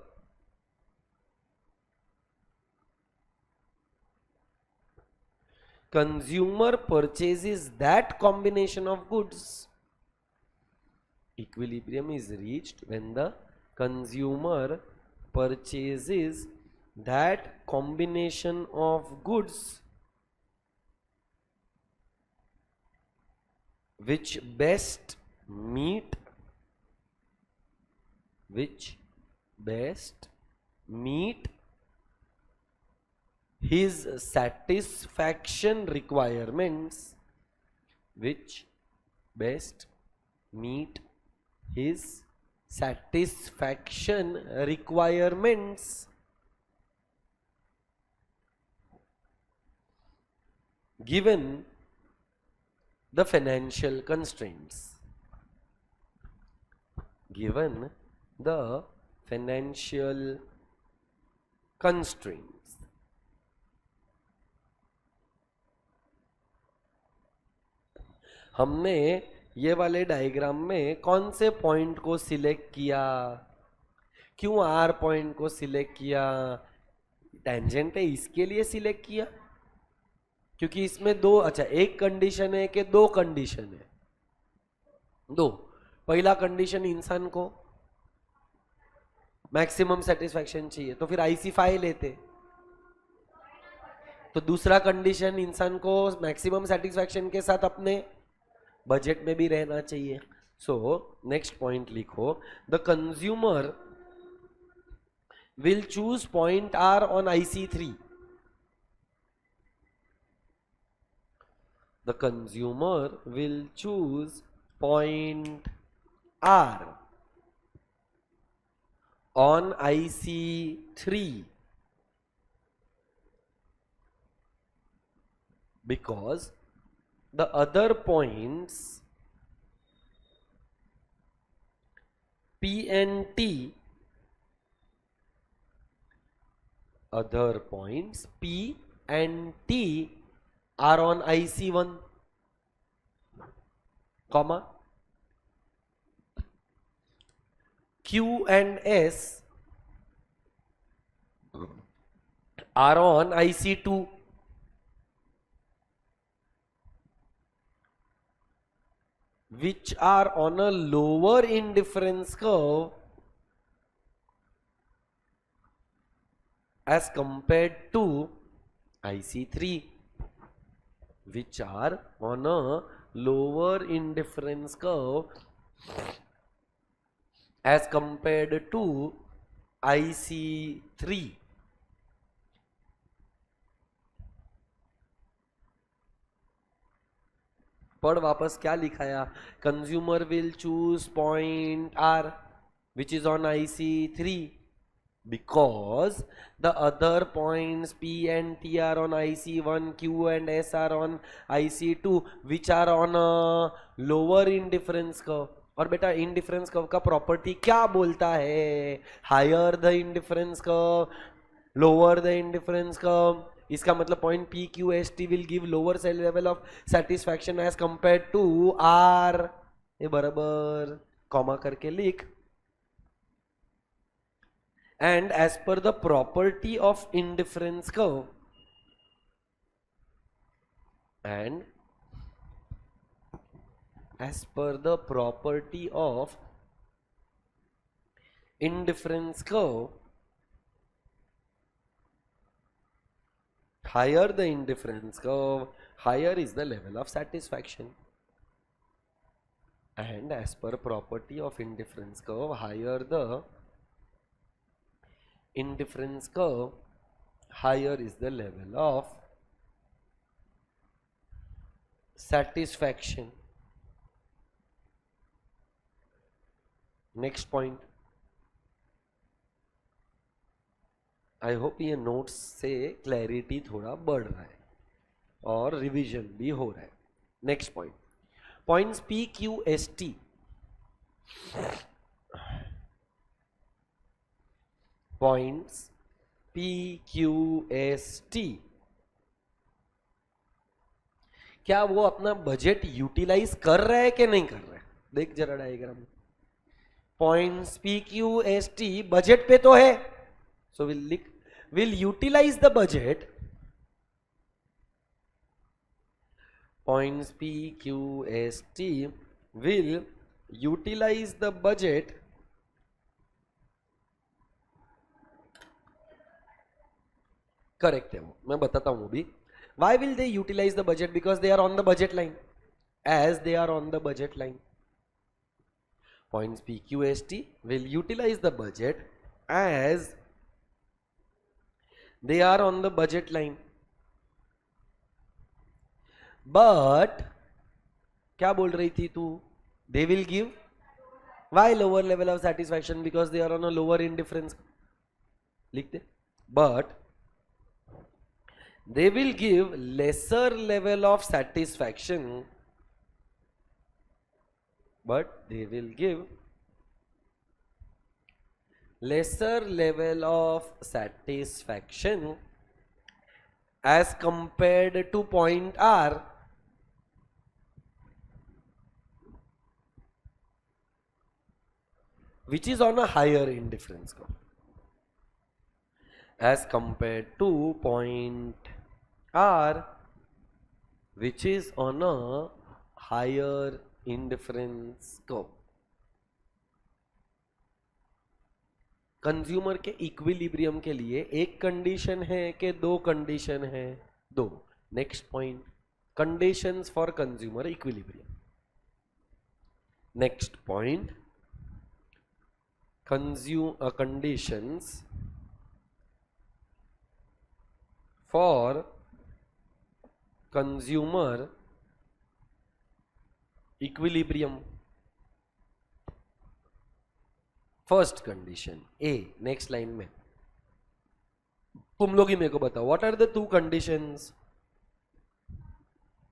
consumer purchases that combination of goods. Equilibrium is reached when the consumer purchases that combination of goods which best meet his satisfaction requirements, which best meet his satisfaction requirements, given the financial constraints. Given the financial constraints. हमने ये वाले diagram में कौन से point को select किया, क्यों are point को सिलेक्ट किया? टेंजेंट है इसके लिए सिलेक्ट किया क्योंकि इसमें दो, अच्छा एक कंडीशन है कि दो कंडीशन है, दो। पहला कंडीशन इंसान को मैक्सिमम सेटिस्फैक्शन चाहिए तो फिर IC5 लेते, तो दूसरा कंडीशन इंसान को मैक्सिमम सेटिस्फैक्शन के साथ अपने बजट में भी रहना चाहिए। सो नेक्स्ट पॉइंट लिखो, the consumer will choose point R on IC3। The consumer will choose point R on IC3 because the other points P and T, other points P and T are on IC1, comma Q and S are on IC2, which are on a lower indifference curve as compared to IC3, which are on a lower indifference curve as compared to IC3. पढ़ वापस क्या लिखाया, consumer will choose point R which is on IC3 because the other points P and T are on IC1, Q and S are on IC2, which are on a lower indifference curve. और बेटा indifference curve का property क्या बोलता है, higher the indifference curve lower the indifference curve. इसका मतलब point P Q S T will give lower level of satisfaction as compare to R। ये बराबर कॉमा करके लिख। And as per the property of indifference curve, and as per the property of indifference curve, higher the indifference curve, higher is the level of satisfaction. And as per property of indifference curve, higher the indifference curve, higher is the level of satisfaction. Next point, I hope ये notes से clarity थोड़ा बढ़ रहा है। और revision भी हो रहा है. Next point, points P Q S T. Points P Q S T, क्या वो अपना बजट यूटिलाइज कर रहा है कि नहीं कर रहा है? देख जरा डायग्राम में. Points P Q S T budget पे तो है, so will utilize the budget. Points P, Q, S, T will utilize the budget correct है वो, मैं बताता हूं अभी. Why will they utilize the budget? Because they are on the budget line. As they are on the budget line, points P, Q, S, T will utilize the budget as they are on the budget line. But क्या बोल रही थी तू? They will give why lower level of satisfaction? Because they are on a lower indifference. लिख दे. But they will give lesser level of satisfaction. But they will give lesser level of satisfaction as compared to point R, which is on a higher indifference curve, as compared to point R, which is on a higher indifference curve. Consumer के equilibrium के लिए एक condition है कि दो condition है? दो. Next point, conditions for consumer equilibrium. Next point, conditions for consumer equilibrium. First condition A. Next line में तुम लोग ही मेरे को बताओ, what are the two conditions?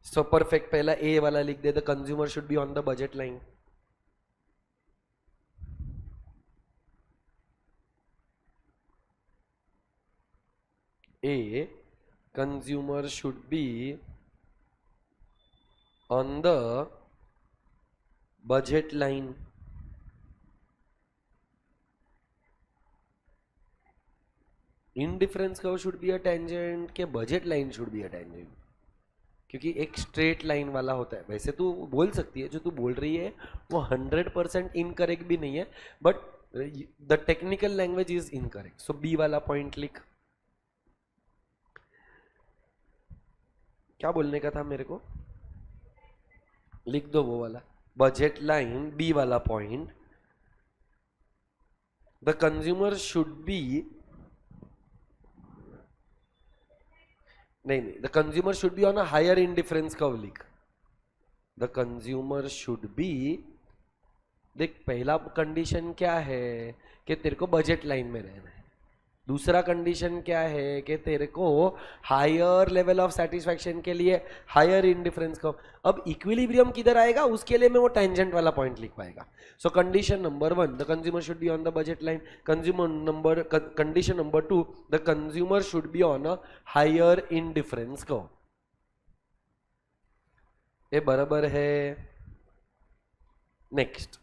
So perfect, पहला ए वाला लिख दे, the consumer should be on the budget line. A, consumer should be on the budget line. Indifference curve should be a tangent के budget line should be a tangent? क्योंकि एक straight line वाला होता है. वैसे तू बोल सकती है, जो तू बोल रही है वो 100% इनकरेक्ट भी नहीं है, but the technical language is incorrect. So B वाला पॉइंट लिख. क्या बोलने का था मेरे को? लिख दो वो वाला बजट लाइन, बी वाला point. The consumer should be, नहीं, the consumer should be on a higher indifference curve लिख. द कंज्यूमर शुड बी, देख पहला कंडीशन क्या है कि तेरे को बजट लाइन में रहना है. दूसरा कंडीशन क्या है कि तेरे को हायर लेवल ऑफ सेटिस्फैक्शन के लिए हायर इंडिफरेंस कर्व. अब इक्विलिब्रियम किधर आएगा उसके लिए मैं वो टेंजेंट वाला पॉइंट लिख पाएगा. So condition number 1, the consumer should be on the budget line. Condition number 2, the consumer should be on a higher indifference curve. ये बराबर है. नेक्स्ट,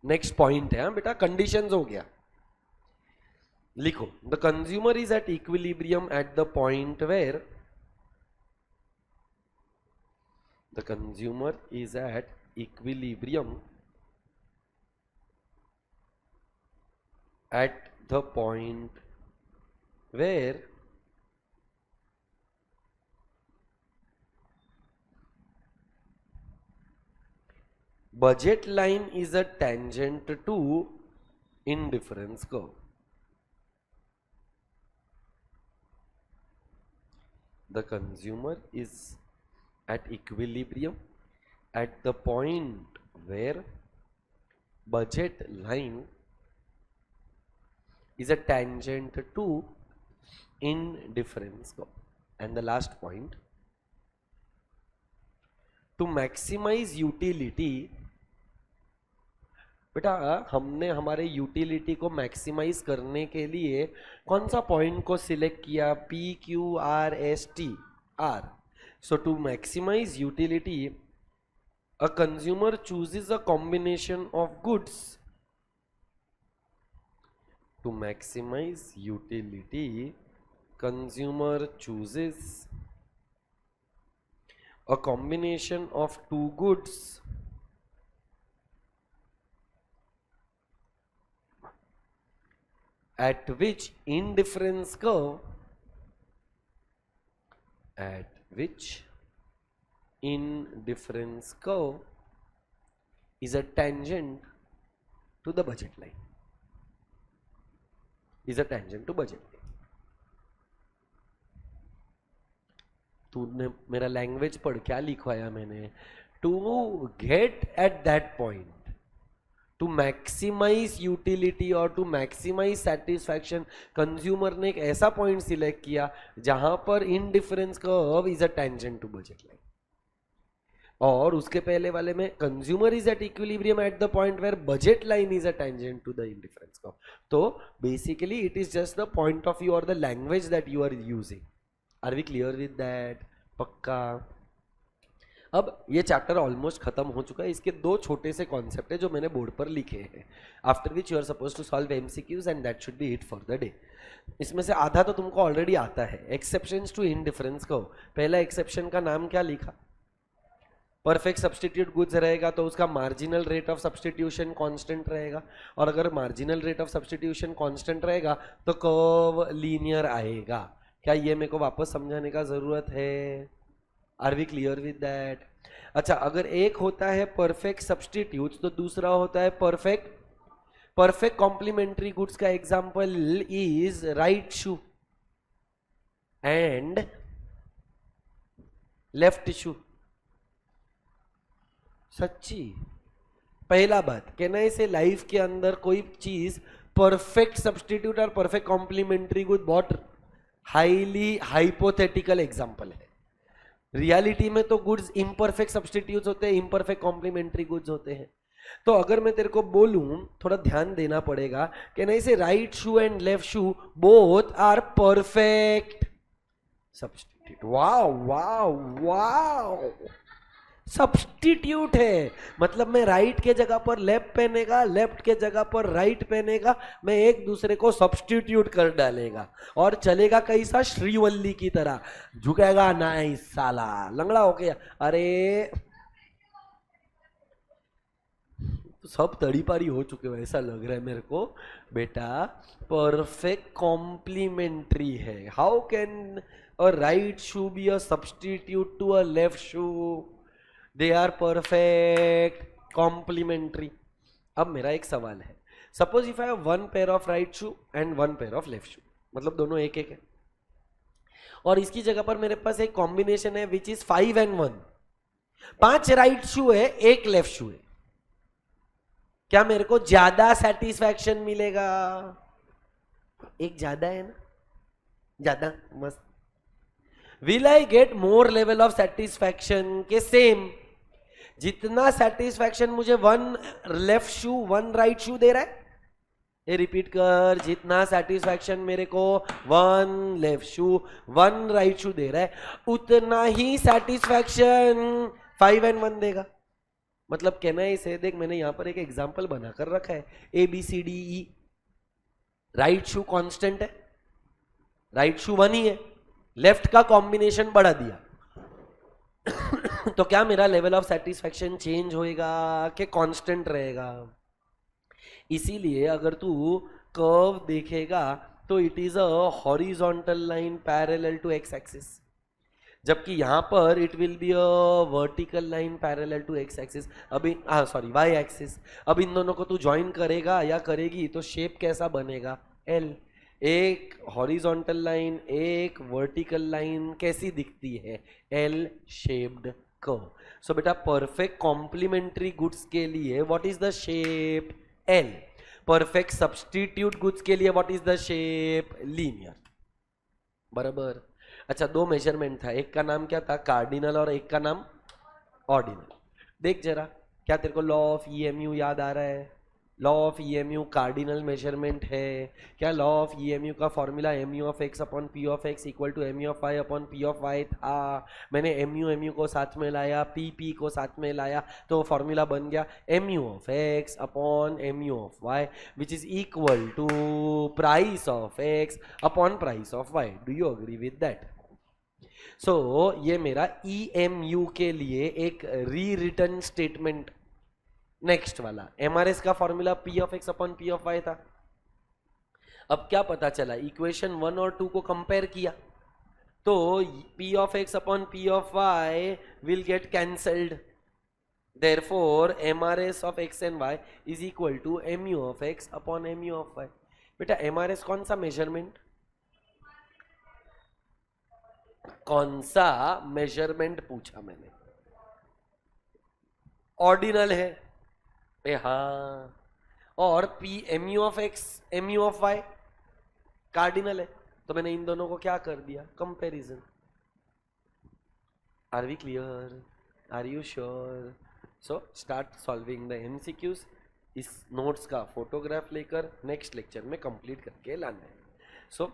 नेक्स्ट पॉइंट है बेटा, कंडीशंस हो गया. लिखो, the consumer is at equilibrium at the point where, the consumer is at equilibrium at the point where budget line is a tangent to indifference curve. The consumer is at equilibrium at the point where budget line is a tangent to indifference curve. And the last point, to maximize utility, बेटा हमने हमारे utility को maximise करने के लिए कौन सा point को सिलेक्ट किया? P Q R S T R. So to maximise utility a consumer chooses a combination of goods. To maximize utility, consumer chooses a combination of two goods at which indifference curve is a tangent to the budget line. तूने मेरा language पढ़, क्या लिखवाया मैंने? To get at that point, to maximise utility और to maximise satisfaction, consumer ने एक ऐसा पॉइंट सिलेक्ट किया जहां पर indifference curve is a tangent to budget line. और उसके पहले वाले में consumer is at equilibrium at the point where budget line is a tangent to the indifference curve. तो basically it is just the point of view और the language that you are using. Are we clear with that? पक्का? अब ये chapter almost खत्म हो चुका है. इसके दो छोटे से कॉन्सेप्ट है जो मैंने बोर्ड पर लिखे हैं, after which you are suppose to solve MCQs and that should be it for the day. इसमें से आधा तो तुमको ऑलरेडी आता है. एक्सेप्शंस टू इनडिफरेंस को, पहला एक्सेप्शन का नाम क्या लिखा? परफेक्ट सब्सटीट्यूट गुड्स रहेगा तो उसका marginal rate of substitution constant रहेगा, और अगर marginal rate of substitution constant रहेगा तो कर्व लीनियर आएगा. क्या ये मेरे को वापस समझाने का जरूरत है? Are we clear with that? अच्छा, अगर एक होता है परफेक्ट सब्सटीट्यूट तो दूसरा होता है परफेक्ट कॉम्प्लीमेंट्री गुड्स. का example is right shoe and left shoe. सच्ची पहला बात कहना है इसे, लाइफ के अंदर कोई चीज परफेक्ट सब्सटीट्यूट और परफेक्ट कॉम्प्लीमेंट्री गुड बहुत हाईली हाइपोथेटिकल एग्जांपल है. रियलिटी में तो गुड्स इम्परफेक्ट सब्सटीट्यूट्स होते हैं, इम्परफेक्ट कॉम्प्लीमेंट्री गुड्स होते हैं. तो अगर मैं तेरे को बोलूं, थोड़ा ध्यान देना पड़ेगा कि नहीं से right shoe and left shoe both are perfect substitute. Wow wow wow, substitute है. मतलब मैं राइट के जगह पर लेफ्ट पहनेगा, लेफ्ट के जगह पर राइट पहनेगा, मैं एक दूसरे को सब्सटीट्यूट कर डालेगा और चलेगा कैसा? श्रीवल्ली की तरह झुकेगा. नहीं साला लंगड़ा हो गया. अरे तो सब तड़ी पारी हो चुके हो ऐसा लग रहा है मेरे को. बेटा परफेक्ट कॉम्प्लीमेंट्री है. How can a right shoe be a substitute to a left shoe? They are perfect complementary. अब मेरा एक सवाल है, suppose if I have one pair of right shoe and one pair of left shoe, मतलब दोनों एक एक है, और इसकी जगह पर मेरे पास एक कॉम्बिनेशन है विच इज 5 and 1. 5 राइट शू है, एक लेफ्ट शू है. क्या मेरे को ज्यादा सेटिस्फैक्शन मिलेगा? एक ज्यादा है ना, ज्यादा मस्त. Will I get more level of satisfaction के सेम? जितना सेटिस्फैक्शन मुझे वन लेफ्ट शू वन राइट शू दे रहा है, ये रिपीट कर, जितना सेटिस्फैक्शन मेरे को वन लेफ्ट शू वन राइट शू दे रहा है, उतना ही सेटिस्फैक्शन 5 and 1 देगा. मतलब कहना है इसे, देख मैंने यहां पर एक एग्जांपल बनाकर रखा है, ABCDE. राइट शू कांस्टेंट है, राइट शू 1 ही है, लेफ्ट का कॉम्बिनेशन बढ़ा दिया तो क्या मेरा लेवल ऑफ सेटिस्फैक्शन चेंज होएगा कि कांस्टेंट रहेगा? इसीलिए अगर तू कर्व देखेगा तो it is a horizontal line parallel to X axis, जबकि यहां पर it will be a vertical line parallel to X axis. अभी वाई एक्सिस. अब इन दोनों को तू ज्वाइन करेगा या करेगी तो शेप कैसा बनेगा? एल. एक हॉरिजॉन्टल लाइन, एक वर्टिकल लाइन, कैसी दिखती है? L shaped curve. सो बेटा परफेक्ट कॉम्प्लीमेंट्री गुड्स के लिए what is the shape? L. Perfect substitute goods के लिए what is the shape? Linear. बराबर। अच्छा, दो मेजरमेंट था, एक का नाम क्या था? कार्डिनल, और एक का नाम ऑर्डिनल। देख जरा, क्या तेरे को लॉ ऑफ ईएमयू याद आ रहा है? Law of EMU cardinal measurement है क्या? लॉ ऑफ ईएमयू का formula MU of X upon P of X equal to MU of Y upon P of Y था। मैंने एमयू को साथ में लाया, पी को साथ में लाया, तो फॉर्मूला बन गया MU of X upon MU of Y which is equal to price of X upon price of Y. Do you agree with that? So ये मेरा EMU के लिए एक री रिटर्न स्टेटमेंट। नेक्स्ट वाला MRS का formula P of X upon P of Y था। अब क्या पता चला? इक्वेशन 1 और 2 को कंपेयर किया तो P of X upon P of Y will get cancelled, therefore MRS of X and Y is equal to MU of X upon MU of Y. बेटा MRS कौन सा मेजरमेंट? कौन सा मेजरमेंट पूछा मैंने? ऑर्डिनल है। हाँ, और P MU of X MU of Y cardinal है, तो मैंने इन दोनों को क्या कर दिया? Comparison. Are we clear? Are you sure? So start solving the MCQs। इस नोट्स का फोटोग्राफ लेकर नेक्स्ट लेक्चर में कंप्लीट करके लाना है। सो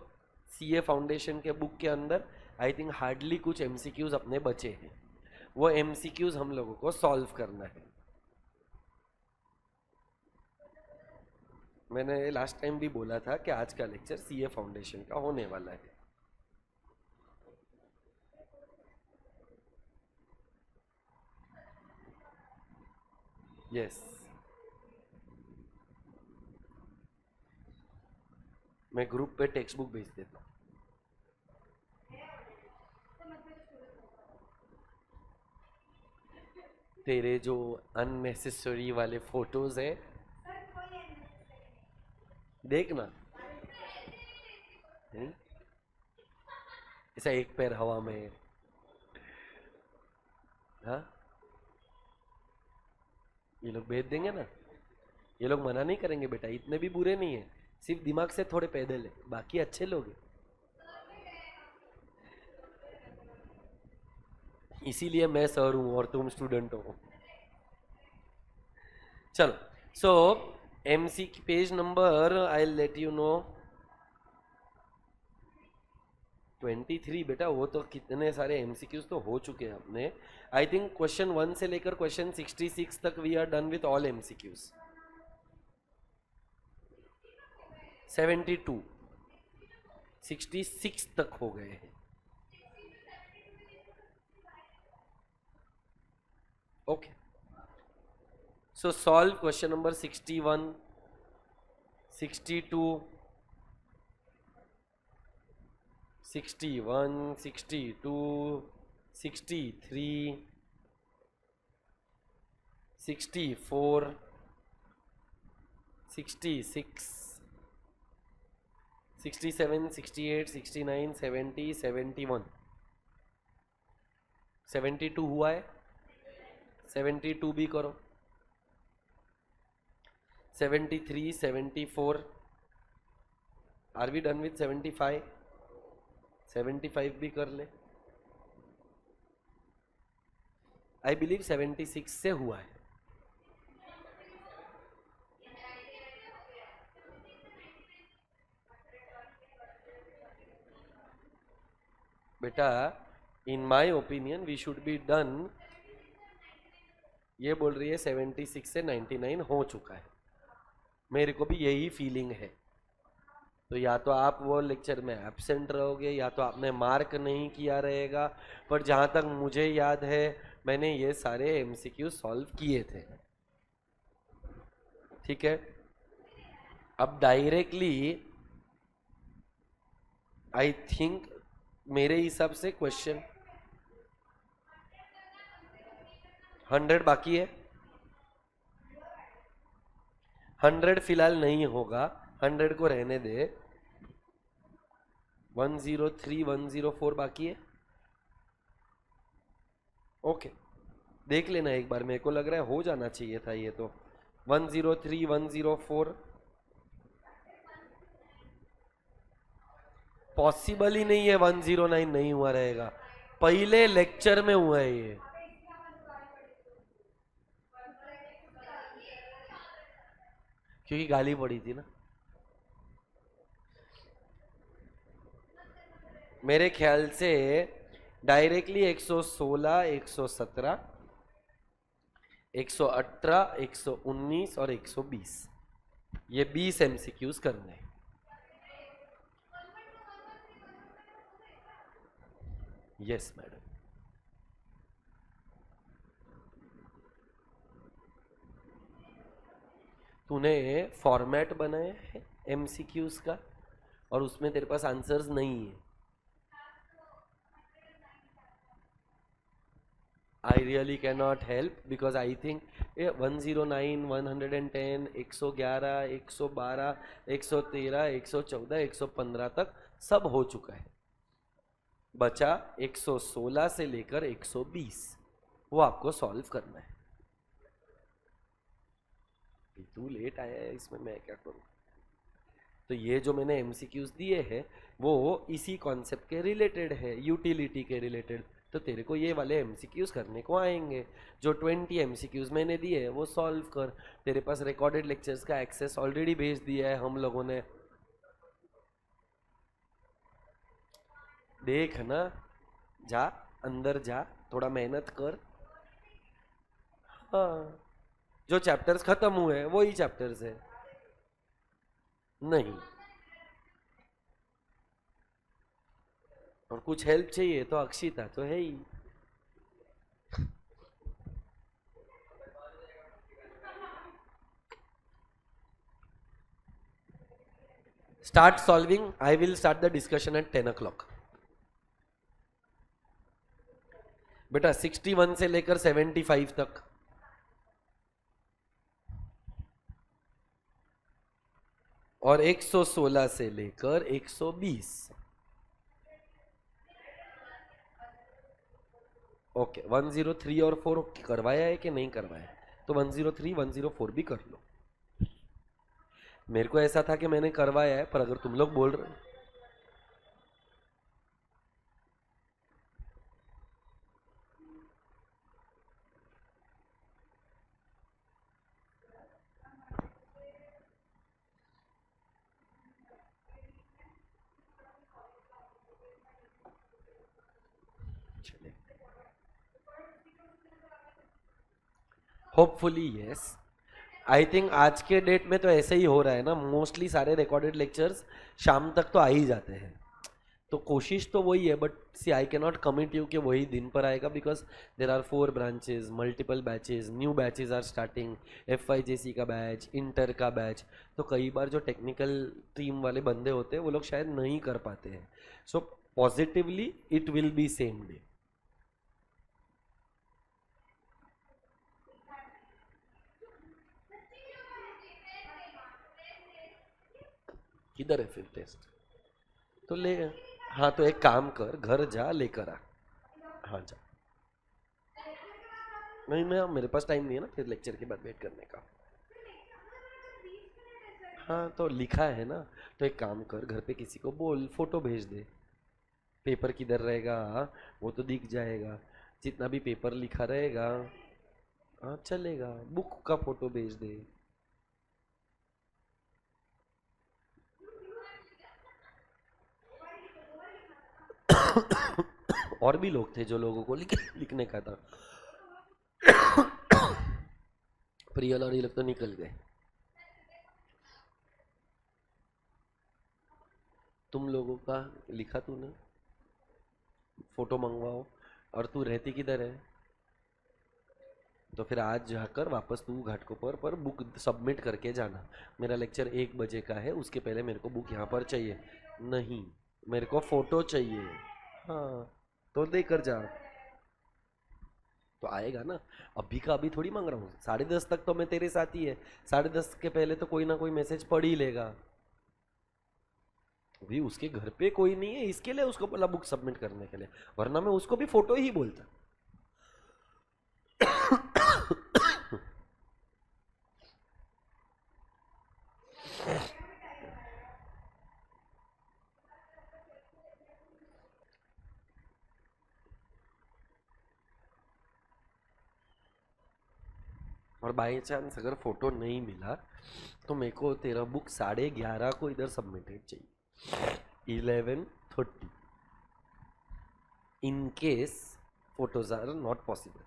CA फाउंडेशन के बुक के अंदर आई थिंक हार्डली कुछ MCQs अपने बचे हैं, वो MCQs हम लोगों को सॉल्व करना है। मैंने लास्ट टाइम भी बोला था कि आज का लेक्चर CA फाउंडेशन का होने वाला है। यस, मैं ग्रुप पे टेक्स्ट बुक भेज देता हूँ। तेरे जो अननेसेसरी वाले फोटोज है देखना, ऐसा एक पैर हवा में। हाँ, ये लोग भेज देंगे ना, ये लोग मना नहीं करेंगे बेटा, इतने भी बुरे नहीं है, सिर्फ दिमाग से थोड़े पैदल है, बाकी अच्छे लोग हैं। इसीलिए मैं सर हूं और तुम स्टूडेंट हो। चलो, सो MC page number I let you no 23। बेटा वो तो कितने सारे MCQs तो हो चुके हैं अपने। आई थिंक क्वेश्चन 1 से लेकर क्वेश्चन 66 तक we are done with all MCQs। 72 66 तक हो गए हैं। Okay, so solve question number 61, 62, 61, 62, 63, 64, 66, 67, 68, 69, 70, 71। 72 हुआ है, 72 भी करो। 73, 74, आर वी डन विथ 75? 75 भी कर ले। आई बिलीव 76 से हुआ है। बेटा in my opinion we should be done. ये बोल रही है 76 से 99 हो चुका है, मेरे को भी यही फीलिंग है। तो या तो आप वो लेक्चर में एब्सेंट रहोगे या तो आपने मार्क नहीं किया रहेगा, पर जहाँ तक मुझे याद है मैंने ये सारे MCQ सॉल्व किए थे। ठीक है, अब डायरेक्टली आई थिंक मेरे हिसाब से क्वेश्चन 100 बाकी है। 100 फिलहाल नहीं होगा, 100 को रहने दे। 103, 104 बाकी है। ओके, देख लेना एक बार, मेरे को लग रहा है हो जाना चाहिए था ये तो। 103, 104 पॉसिबल ही नहीं है 109 नहीं हुआ रहेगा, पहले लेक्चर में हुआ है ये। क्योंकि गाली पड़ी थी ना। मेरे ख्याल से डायरेक्टली 116, 117, 118, 119 और 120, ये 20 एमसीक्यूज करने हैं। Yes madam. तूने फॉर्मेट बनाया है एमसीक्यूज का और उसमें तेरे पास आंसर्स नहीं है। I really cannot help because I think 109, 110, 111, 112, 113, 114, 115 तक सब हो चुका है। बचा 116 से लेकर 120, वो आपको सॉल्व करना है। तू लेट आया है, इसमें मैं क्या करूं। तो ये जो मैंने एमसीक्यूज दिए हैं वो इसी कॉन्सेप्ट के रिलेटेड है, यूटिलिटी के रिलेटेड। तो तेरे को ये वाले एमसीक्यूज करने को आएंगे। जो 20 एमसीक्यूज मैंने दिए हैं वो सॉल्व कर। तेरे पास रिकॉर्डेड लेक्चर्स का एक्सेस ऑलरेडी भेज दिया है हम लोगों ने। देख ना, जा अंदर जा, थोड़ा मेहनत कर। हाँ, जो चैप्टर्स खत्म हुए हैं वही चैप्टर्स है। नहीं, और कुछ हेल्प चाहिए तो अक्षिता तो है ही। Start solving. I will start the discussion at 10 o'clock. बेटा 61 से लेकर 75 तक और 116 से लेकर 120। ओके, 103 और 4 करवाया है कि नहीं करवाया? तो 103, 104 भी कर लो। मेरे को ऐसा था कि मैंने करवाया है, पर अगर तुम लोग बोल रहे हो चले, होपफुली यस। आई थिंक आज के डेट में तो ऐसे ही हो रहा है ना, मोस्टली सारे रिकॉर्डेड लेक्चर्स शाम तक तो आ ही जाते हैं। तो कोशिश तो वही है, but see I cannot commit कमिट यू कि वही दिन पर आएगा, because there are 4 branches, multiple batches, new batches are starting, FYJC का बैच, इंटर का बैच। तो कई बार जो टेक्निकल टीम वाले बंदे होते हैं वो लोग शायद नहीं कर पाते हैं। So positively it will be same day. किधर है फिर टेस्ट? तो ले, हाँ तो एक काम कर, घर जा लेकर आ। हाँ जा। नहीं, मैं मेरे पास टाइम नहीं है ना फिर लेक्चर के बाद वेट करने का। हाँ तो लिखा है ना, तो एक काम कर, घर पे किसी को बोल फोटो भेज दे। पेपर किधर रहेगा वो तो दिख जाएगा, जितना भी पेपर लिखा रहेगा। हाँ चलेगा, बुक का फोटो भेज दे। और भी लोग थे जो लोगों को लिखने का था। प्रियल और ये लोग तो निकल गए। तुम लोगों का लिखा तूने, फोटो मंगवाओ। और तू रहती किधर है? तो फिर आज जाकर वापस तू घाटकोपर पर बुक सबमिट करके जाना। मेरा लेक्चर 1 बजे का है, उसके पहले मेरे को बुक यहाँ पर चाहिए। नहीं, मेरे को फोटो चाहिए। हाँ तो लेकर जा। तो आएगा ना, अभी का अभी थोड़ी मांग रहा हूँ। 10:30 तक तो मैं तेरे साथ ही है, 10:30 के पहले तो कोई ना कोई मैसेज पढ़ ही लेगा। अभी उसके घर पे कोई नहीं है, इसके लिए उसको बोला बुक सबमिट करने के लिए, वरना मैं उसको भी फोटो ही बोलता। और बाई चांस अगर फोटो नहीं मिला तो मेरे को तेरा बुक 11:30 को इधर सबमिटेड चाहिए, 11:30, in case photos are not possible.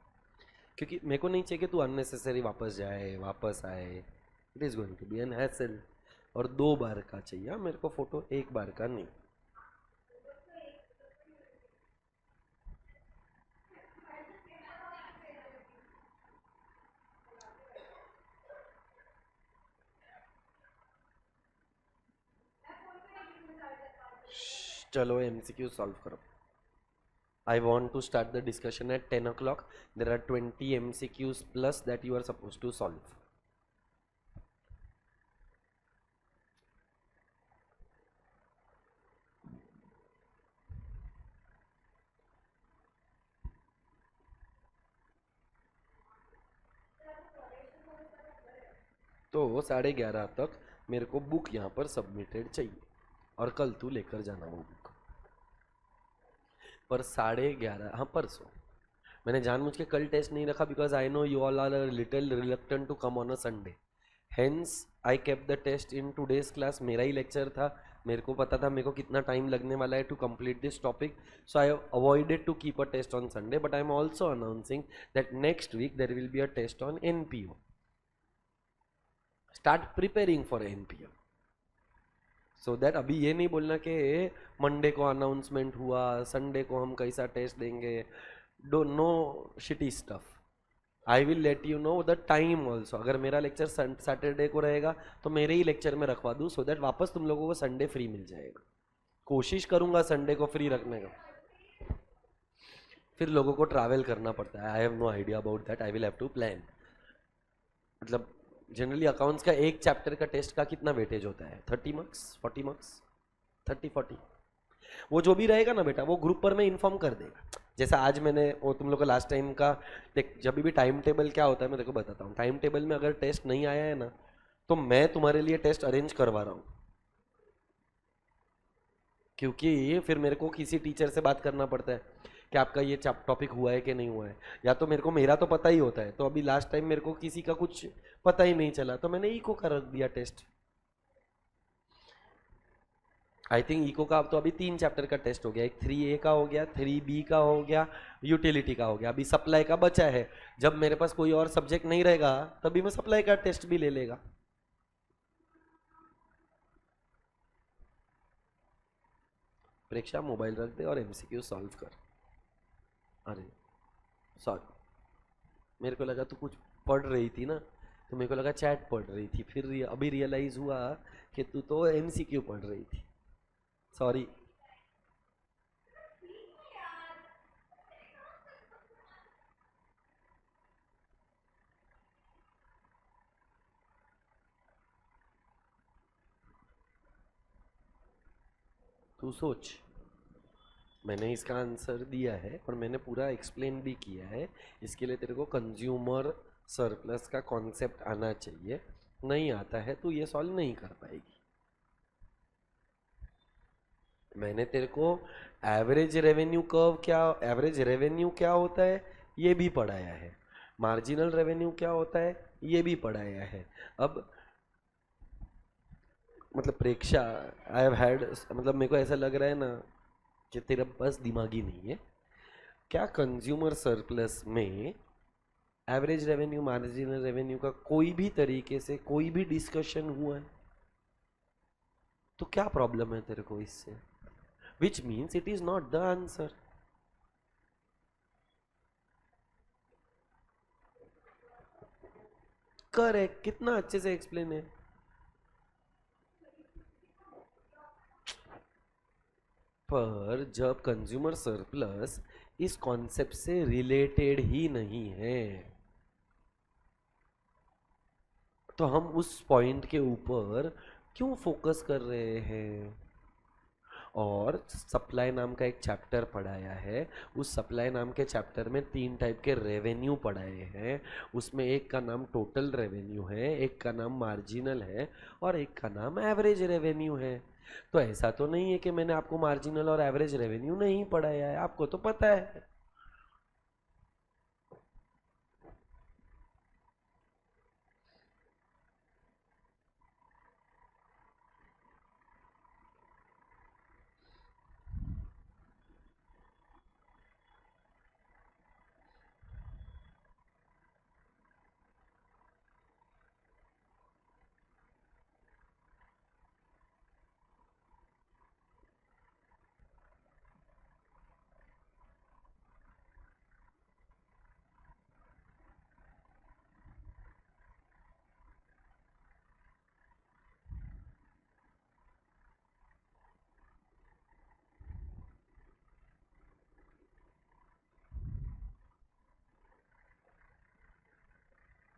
क्योंकि मेरे को नहीं चाहिए कि तू अननेसेसरी वापस जाए वापस आए, it is going to be an hassle. और 2 बार का चाहिए मेरे को फोटो, 1 बार का नहीं। चलो एमसीक्यू सॉल्व करो। I want to start the discussion at 10 o'clock. There are 20 MCQs plus that you are supposed to solve. तो 11:30 तक मेरे को बुक यहाँ पर सबमिटेड चाहिए और कल तू लेकर जाना वो बुक। पर 11:30, हाँ परसों। मैंने जानबूझ के कल टेस्ट नहीं रखा because I know you all are little reluctant to come on a Sunday, hence I kept the test in today's class. मेरा ही लेक्चर था, मेरे को पता था मेरे को कितना टाइम लगने वाला है to complete this topic, so I avoided to keep a test on Sunday, but I am also announcing that next week there will be a test on NPO. Start preparing for NPO so that अभी ये नहीं बोलना कि Monday को announcement हुआ, Sunday को हम कैसा टेस्ट देंगे, do no shitty stuff. I will let you know the time also. अगर मेरा लेक्चर सैटरडे को रहेगा तो मेरे ही लेक्चर में रखवा दूँ सो दैट वापस तुम लोगों को संडे फ्री मिल जाएगा। कोशिश करूंगा संडे को फ्री रखने का, फिर लोगों को ट्रैवल करना पड़ता है। I have no idea about that, I will have to plan. मतलब जनरली अकाउंट्स का एक चैप्टर का टेस्ट का कितना वेटेज होता है, 30 मार्क्स 40 मार्क्स, 30-40। वो जो भी रहेगा ना बेटा वो ग्रुप पर मैं इन्फॉर्म कर देगा। जैसा आज मैंने वो तुम लोग को लास्ट टाइम का देख, जब भी टाइम टेबल क्या होता है मैं देखो बताता हूँ। टाइम टेबल में अगर टेस्ट नहीं आया है ना तो मैं तुम्हारे लिए टेस्ट अरेंज करवा रहा हूँ, क्योंकि फिर मेरे को किसी टीचर से बात करना पड़ता है कि आपका ये टॉपिक हुआ है कि नहीं हुआ है, या तो मेरे को मेरा तो पता ही होता है। तो अभी लास्ट टाइम मेरे को किसी का कुछ पता ही नहीं चला तो मैंने इको का रख दिया टेस्ट। आई थिंक इको का अब तो अभी 3 चैप्टर का टेस्ट हो गया, एक 3A का हो गया, 3B का हो गया, यूटिलिटी का हो गया, अभी सप्लाई का बचा है। जब मेरे पास कोई और सब्जेक्ट नहीं रहेगा तभी मैं सप्लाई का टेस्ट भी ले लेगा। प्रेक्षा मोबाइल रख दे और एमसीक्यू सॉल्व कर। अरे सॉरी, मेरे को लगा तू कुछ पढ़ रही थी ना, तो मेरे को लगा चैट पढ़ रही थी, फिर अभी रियलाइज हुआ कि तू तो एमसीक्यू पढ़ रही थी। सॉरी। तू सोच, मैंने इसका आंसर दिया है और मैंने पूरा एक्सप्लेन भी किया है। इसके लिए तेरे को कंज्यूमर सरप्लस का कॉन्सेप्ट आना चाहिए, नहीं आता है तो ये सॉल्व नहीं कर पाएगी। मैंने तेरे को एवरेज रेवेन्यू कर्व क्या, एवरेज रेवेन्यू क्या होता है ये भी पढ़ाया है, मार्जिनल रेवेन्यू क्या होता है ये भी पढ़ाया है। अब मतलब प्रेक्षा, आई हैव हैड, मतलब मेरे को ऐसा लग रहा है ना कि तेरा बस दिमागी नहीं है। क्या कंज्यूमर सरप्लस में एवरेज रेवेन्यू मार्जिनल रेवेन्यू का कोई भी तरीके से कोई भी डिस्कशन हुआ है? तो क्या प्रॉब्लम है तेरे को इससे? Which means it is not the answer. Correct, कितना अच्छे से एक्सप्लेन है। पर जब कंज्यूमर सरप्लस इस कॉन्सेप्ट से रिलेटेड ही नहीं है तो हम उस पॉइंट के ऊपर क्यों फोकस कर रहे हैं? और सप्लाई नाम का एक चैप्टर पढ़ाया है, उस सप्लाई नाम के चैप्टर में 3 टाइप के रेवेन्यू पढ़ाए हैं। उसमें एक का नाम टोटल रेवेन्यू है, एक का नाम मार्जिनल है और एक का नाम एवरेज रेवेन्यू है। तो ऐसा तो नहीं है कि मैंने आपको मार्जिनल और एवरेज रेवेन्यू नहीं पढ़ाया है, आपको तो पता है।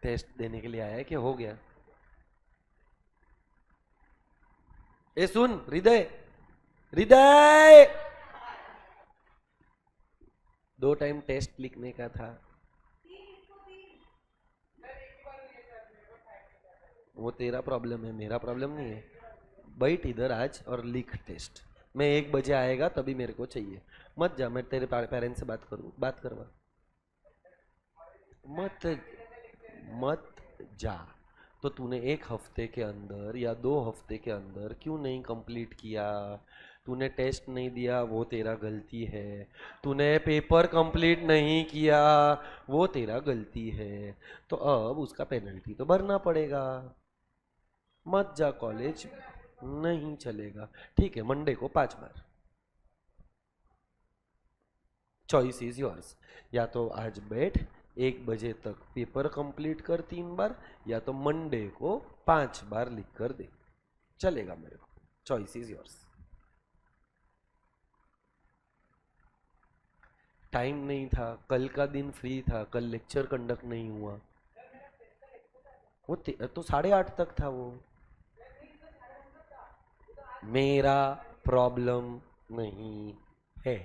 टेस्ट देने के लिए आया है कि हो गया? ए सुन हृदय, हृदय, 2 टाइम टेस्ट लिखने का था। वो तेरा प्रॉब्लम है, मेरा प्रॉब्लम नहीं है। बैठ इधर आज और लिख टेस्ट। मैं 1 बजे आएगा तभी मेरे को चाहिए। मत जा, मैं तेरे पेरेंट्स से बात करूँ, बात करवा। मत मत जा। तो तूने 1 हफ्ते के अंदर या 2 हफ्ते के अंदर क्यों नहीं कंप्लीट किया? तूने टेस्ट नहीं दिया, वो तेरा गलती है। तूने पेपर कंप्लीट नहीं किया, वो तेरा गलती है। तो अब उसका पेनल्टी तो भरना पड़ेगा। मत जा कॉलेज, नहीं चलेगा। ठीक है, मंडे को 5 बार। Choice is yours. या तो आज बैठ, 1 बजे तक पेपर कंप्लीट कर 3 बार, या तो मंडे को 5 बार लिख कर दे। चलेगा मेरे को, चॉइस इज योर्स। टाइम नहीं था, कल का दिन फ्री था, कल लेक्चर कंडक्ट नहीं हुआ। वो तो 8:30 तक था वो। मेरा प्रॉब्लम नहीं है,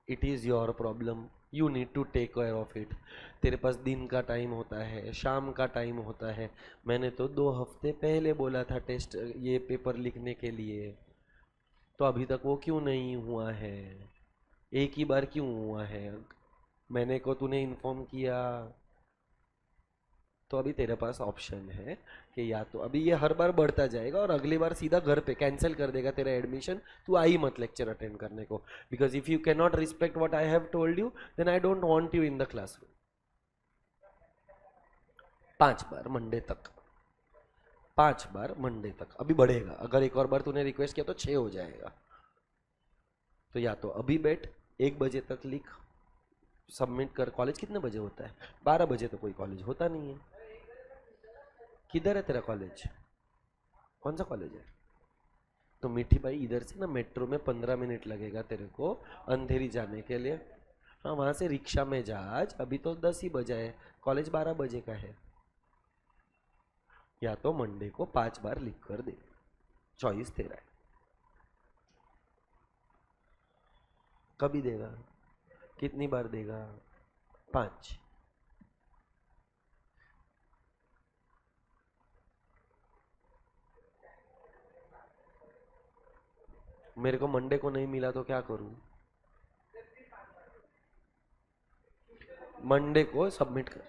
it is your problem. You need to take care of it. तेरे पास दिन का टाइम होता है, शाम का टाइम होता है। मैंने तो 2 हफ्ते पहले बोला था टेस्ट, ये पेपर लिखने के लिए। तो अभी तक वो क्यों नहीं हुआ है? एक ही बार क्यों हुआ है? मैंने को तूने इन्फॉर्म किया। तो अभी तेरे पास ऑप्शन है कि या तो अभी ये हर बार बढ़ता जाएगा और अगली बार सीधा घर पे कैंसिल कर देगा तेरा एडमिशन। तू आई मत लेक्चर अटेंड करने को, because if you can not respect what I have told you, then I don't want you in the classroom. 5 बार मंडे तक, 5 बार मंडे तक। अभी बढ़ेगा, अगर एक और बार तूने रिक्वेस्ट किया तो 6 हो जाएगा। तो या तो अभी बैठ, 1 बजे तक लिख, सबमिट कर। कॉलेज कितने बजे होता है? 12 बजे तो कोई कॉलेज होता नहीं है। किधर है तेरा कॉलेज? कौन सा कॉलेज है? तो मीठी भाई, इधर से ना मेट्रो में 15 मिनट लगेगा तेरे को अंधेरी जाने के लिए। हाँ, वहाँ से रिक्शा में जा आज, अभी तो 10 ही बजा है, कॉलेज 12 बजे का है। या तो मंडे को 5 बार लिख कर दे, चॉइस तेरा है। कभी देगा? कितनी बार देगा? 5। मेरे को मंडे को नहीं मिला तो क्या करूँ? मंडे को सबमिट कर।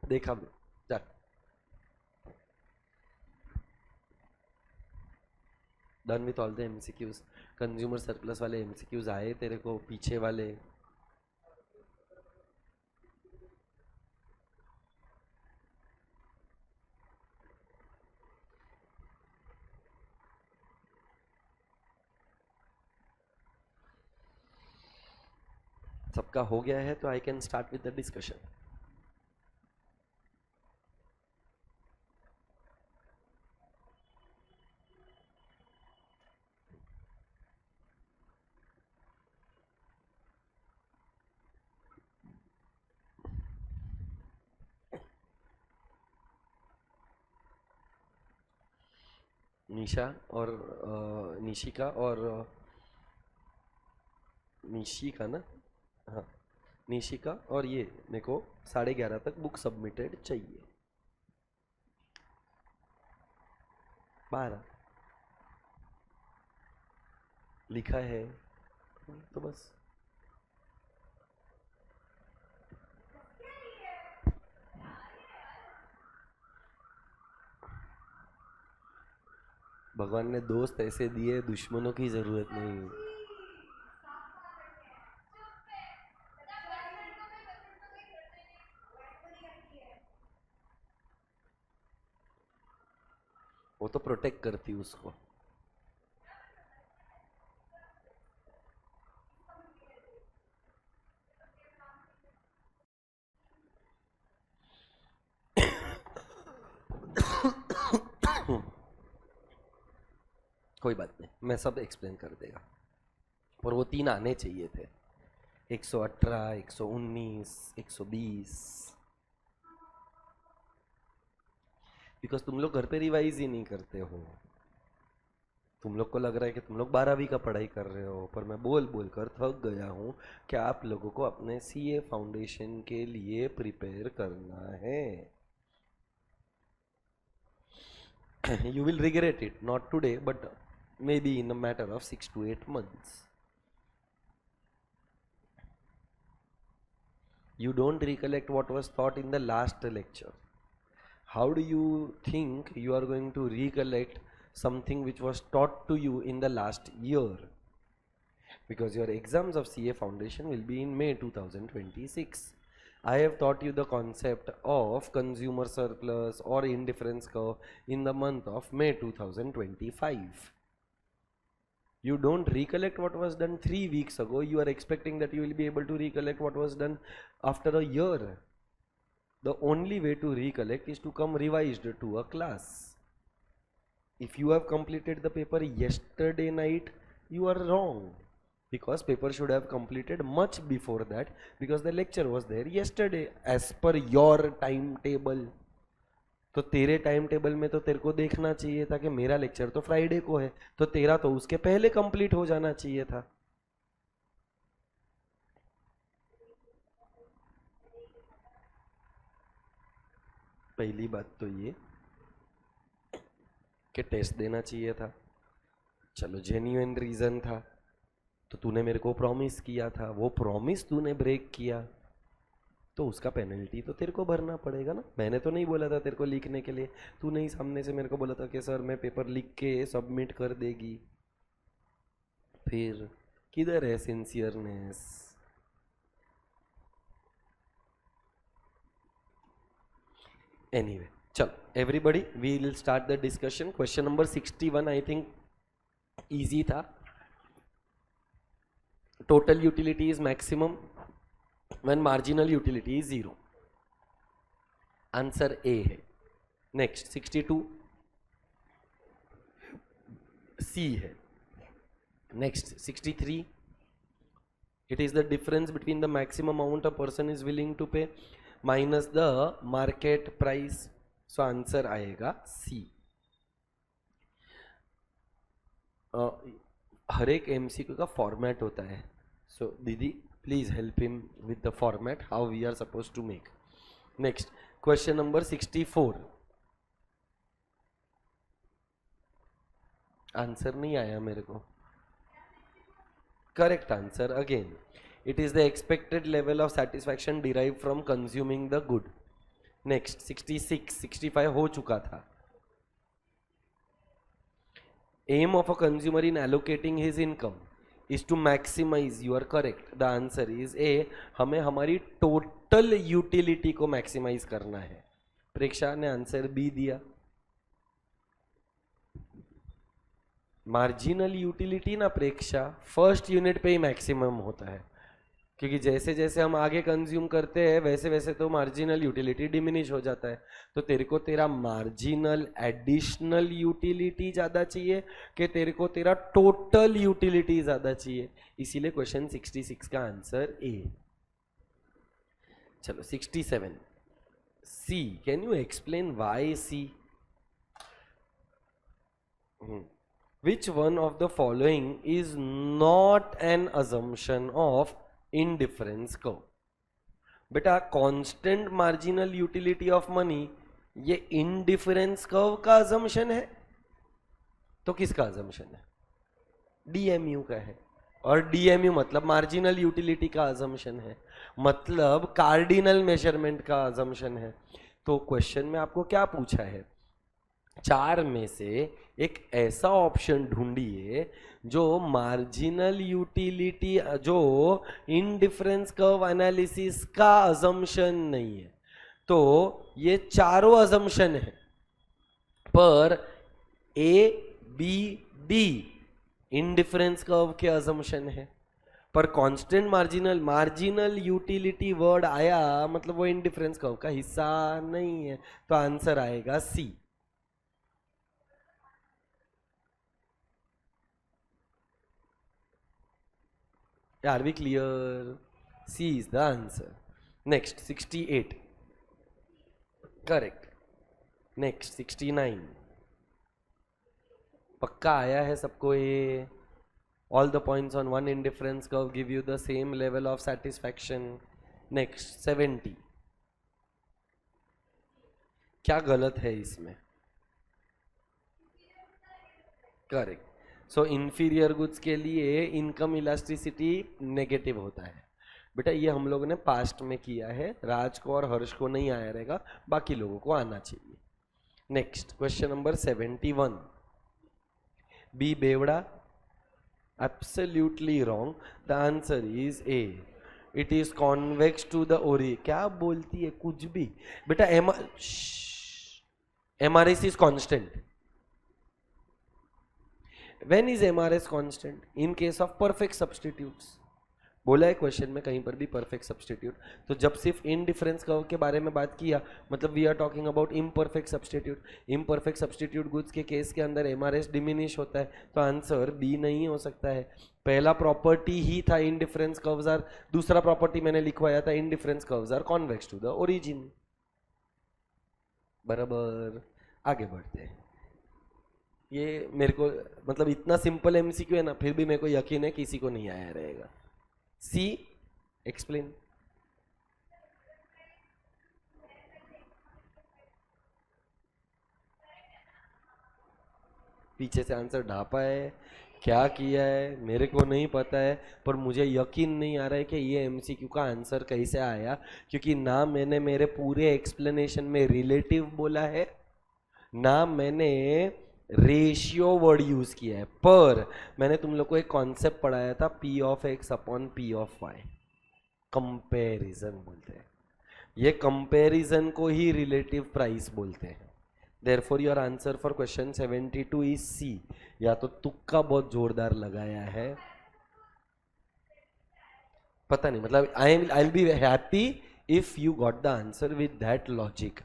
देखा मैं, जा। Done with all the MCQs. Consumer surplus वाले एमसीक्यूज आए तेरे को, पीछे वाले? सबका हो गया है तो I can start with the discussion. Nisha और निशिका और निशिका ना, हाँ, निशिका और ये मेरे को 11:30 तक बुक सबमिटेड चाहिए। 12 लिखा है तो बस। भगवान ने दोस्त ऐसे दिए, दुश्मनों की जरूरत नहीं है। वो तो प्रोटेक्ट करती उसको। कोई बात नहीं, मैं सब एक्सप्लेन कर देगा, पर वो 3 आने चाहिए थे, 118, 119, 120, बिकॉज तुम लोग घर पे रिवाइज ही नहीं करते हो। तुम लोग को लग रहा है कि तुम लोग 12वीं का पढ़ाई कर रहे हो, पर मैं बोल बोल कर थक गया हूँ कि आप लोगों को अपने सीए फाउंडेशन के लिए प्रिपेयर करना है। You will regret it, not today, but maybe in a matter of 6 to 8 months. You don't recollect what was taught in the last lecture. How do you think you are going to recollect something which was taught to you in the last year? Because your exams of CA Foundation will be in May 2026. I have taught you the concept of consumer surplus or indifference curve in the month of May 2025. You don't recollect what was done 3 weeks ago. You are expecting that you will be able to recollect what was done after a year. The only way to recollect is to come revised to a class. If you have completed the paper yesterday night, you are wrong, because paper should have completed much before that, because the lecture was there yesterday as per your timetable. तो तेरे time table में तो तेरे को देखना चाहिए था कि मेरा लेक्चर तो फ्राइडे को है, तो तेरा तो उसके पहले कंप्लीट हो जाना चाहिए था। पहली बात तो ये कि टेस्ट देना चाहिए था, चलो जेन्युइन रीजन था, तो तूने मेरे को प्रॉमिस किया था, वो प्रॉमिस तूने ब्रेक किया, तो उसका पेनल्टी तो तेरे को भरना पड़ेगा ना। मैंने तो नहीं बोला था तेरे को लिखने के लिए, तूने ही सामने से मेरे को बोला था कि सर मैं पेपर लिख के सबमिट कर देगी। फिर किधर है सिंसियरनेस? एनीवे, चलो everybody we will start the discussion. Question number 61 I think easy था। Total utility is maximum when marginal utility is 0. Answer A है। नेक्स्ट 62 सी है। Next 63 it is the difference between the maximum amount a person is willing to pay minus the market price, so answer आएगा सी। हर एक MCQ का format होता है, सो दीदी please help him with the format how we are supposed to make. Next question number 64, answer नहीं आया मेरे को। Correct answer again, it is the expected level of satisfaction derived from consuming the good. Next 66 65 हो चुका था। aim of a consumer in allocating his income is to maximize, you are correct, the answer is A, हमें हमारी total utility को maximise करना है। प्रेक्षा ने answer B दिया। मार्जिनल यूटिलिटी ना प्रेक्षा फर्स्ट यूनिट पे ही मैक्सिमम होता है, क्योंकि जैसे जैसे हम आगे कंज्यूम करते हैं वैसे वैसे तो मार्जिनल यूटिलिटी डिमिनिश हो जाता है। तो तेरे को तेरा मार्जिनल एडिशनल यूटिलिटी ज़्यादा चाहिए कि तेरे को तेरा टोटल यूटिलिटी ज़्यादा चाहिए, इसीलिए क्वेश्चन 66 का आंसर ए। चलो 67 C, can you explain why C? Which one of the following is not an assumption of indifference curve? बेटा constant marginal utility of money ये इंडिफरेंस कर्व का अजम्पशन है, तो किसका अजम्पशन है? डीएमयू का है, और डीएमयू मतलब मार्जिनल यूटिलिटी का अजम्पशन है, मतलब कार्डिनल मेजरमेंट का अजम्पशन है। तो क्वेश्चन में आपको क्या पूछा है? 4 में से एक ऐसा ऑप्शन ढूंढिए जो मार्जिनल यूटिलिटी, जो इनडिफरेंस कर्व एनालिसिस का अजम्पशन नहीं है। तो ये चारों अजम्पशन है, पर A B D indifference curve के अजम्पशन है, पर कांस्टेंट मार्जिनल यूटिलिटी वर्ड आया मतलब वो इनडिफरेंस कर्व का हिस्सा नहीं है, तो आंसर आएगा सी। Are we clear? C is the answer. Next, 68. Correct. Next, 69. पक्का आया है सबको ये? All the points on one indifference curve give you the same level of satisfaction. Next, 70. क्या गलत है इसमें? करेक्ट. सो इंफीरियर गुड्स के लिए इनकम इलास्टिसिटी नेगेटिव होता है. बेटा ये हम लोगों ने पास्ट में किया है, राज को और हर्ष को नहीं आया रहेगा, बाकी लोगों को आना चाहिए. Next question number 71. बी बेवड़ा, absolutely wrong. The answer is A. It is convex to the ओरी. क्या बोलती है कुछ भी बेटा. MRS is constant. When is MRS constant? In case of perfect substitutes. बोला है क्वेश्चन में कहीं पर भी परफेक्ट सब्सटीट्यूट. तो जब सिर्फ इनडिफरेंस कर्व के बारे में बात किया, मतलब we are talking about imperfect substitute. Imperfect substitute goods के केस के अंदर MRS डिमिनिश होता है, तो आंसर बी नहीं हो सकता है. पहला प्रॉपर्टी ही था इनडिफरेंस कर्व्स आर, दूसरा प्रॉपर्टी मैंने लिखवाया था indifference curves are convex to the origin. बराबर. आगे बढ़ते हैं. ये मेरे को मतलब इतना सिंपल MCQ है ना, फिर भी मेरे को यकीन है किसी को नहीं आया रहेगा. सी एक्सप्लेन. पीछे से आंसर ढापा है, क्या किया है मेरे को नहीं पता है, पर मुझे यकीन नहीं आ रहा है कि ये MCQ का आंसर कैसे आया, क्योंकि ना मैंने मेरे पूरे एक्सप्लेनेशन में रिलेटिव बोला है, ना मैंने रेशियो वर्ड यूज किया है, पर मैंने तुम लोग को एक कॉन्सेप्ट पढ़ाया था P of X upon P of Y. Comparison बोलते हैं. ये कंपैरिजन को ही रिलेटिव प्राइस बोलते हैं. Therefore your answer for question 72 is C. या तो तुक्का बहुत जोरदार लगाया है, पता नहीं, मतलब I'll be happy if you got the answer with that logic.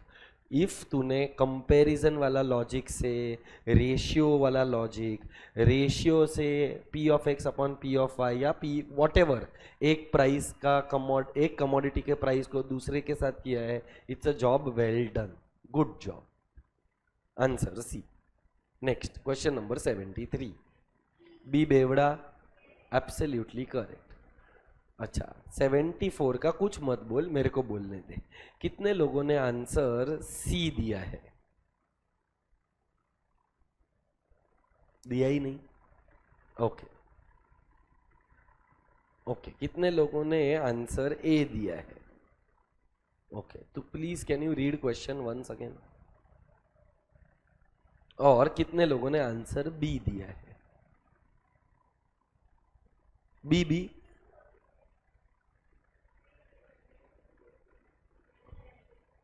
If तूने कंपैरिजन वाला लॉजिक से, रेशियो वाला लॉजिक, रेशियो से P of X upon P of Y या P वॉटेवर, एक प्राइस का एक कमोडिटी के प्राइस को दूसरे के साथ किया है, it's a job well done, good job. Answer C. Next question number 73. B बेवड़ा, एब्सोल्युटली करेक्ट. अच्छा 74 का कुछ मत बोल, मेरे को बोलने दे. कितने लोगों ने आंसर सी दिया है? दिया ही नहीं. Okay okay. कितने लोगों ने आंसर ए दिया है? ओके. तो please can you read question once again. और कितने लोगों ने आंसर बी दिया है? बी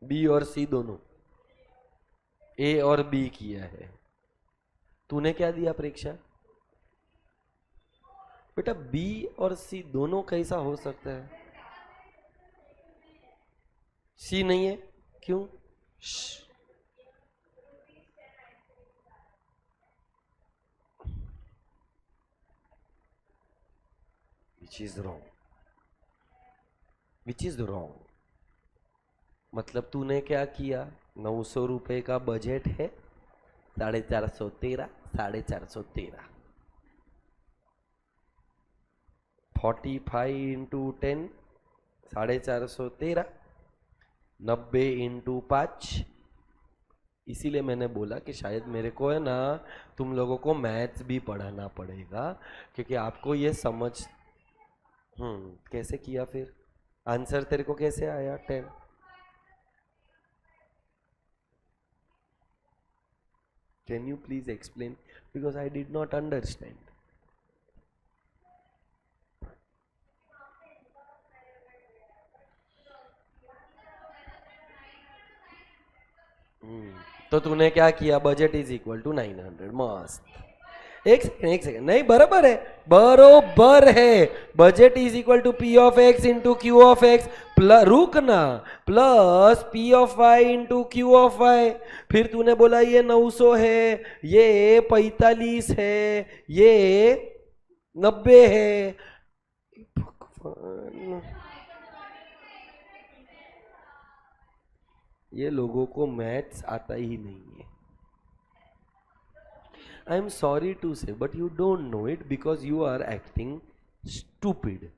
बी और सी दोनों, ए और बी किया है. तूने क्या दिया परीक्षा? बेटा बी और सी दोनों कैसा हो सकता है? सी नहीं है, क्यों? Which is wrong, which is wrong. मतलब तूने क्या किया? 900 रुपए का बजट है, 413, 413, 45 इंटू 10, 413, 90 इंटू 5. इसीलिए मैंने बोला कि शायद मेरे को है ना तुम लोगों को मैथ्स भी पढ़ाना पड़ेगा, क्योंकि आपको ये समझ. कैसे किया फिर? आंसर तेरे को कैसे आया 10? Can you please explain? Because I did not understand. तो तूने क्या किया? Budget is equal to 900. मस्त. एक सेकेंड नहीं, बराबर है, बरोबर है. Budget is equal to P of X into Q of X रुकना plus P of Y into Q of Y. फिर तूने बोला ये 900 है, ये 45 है, ये 90 है. ये लोगों को मैथ्स आता ही नहीं है. I am sorry to say, but you don't know it because you are acting stupid.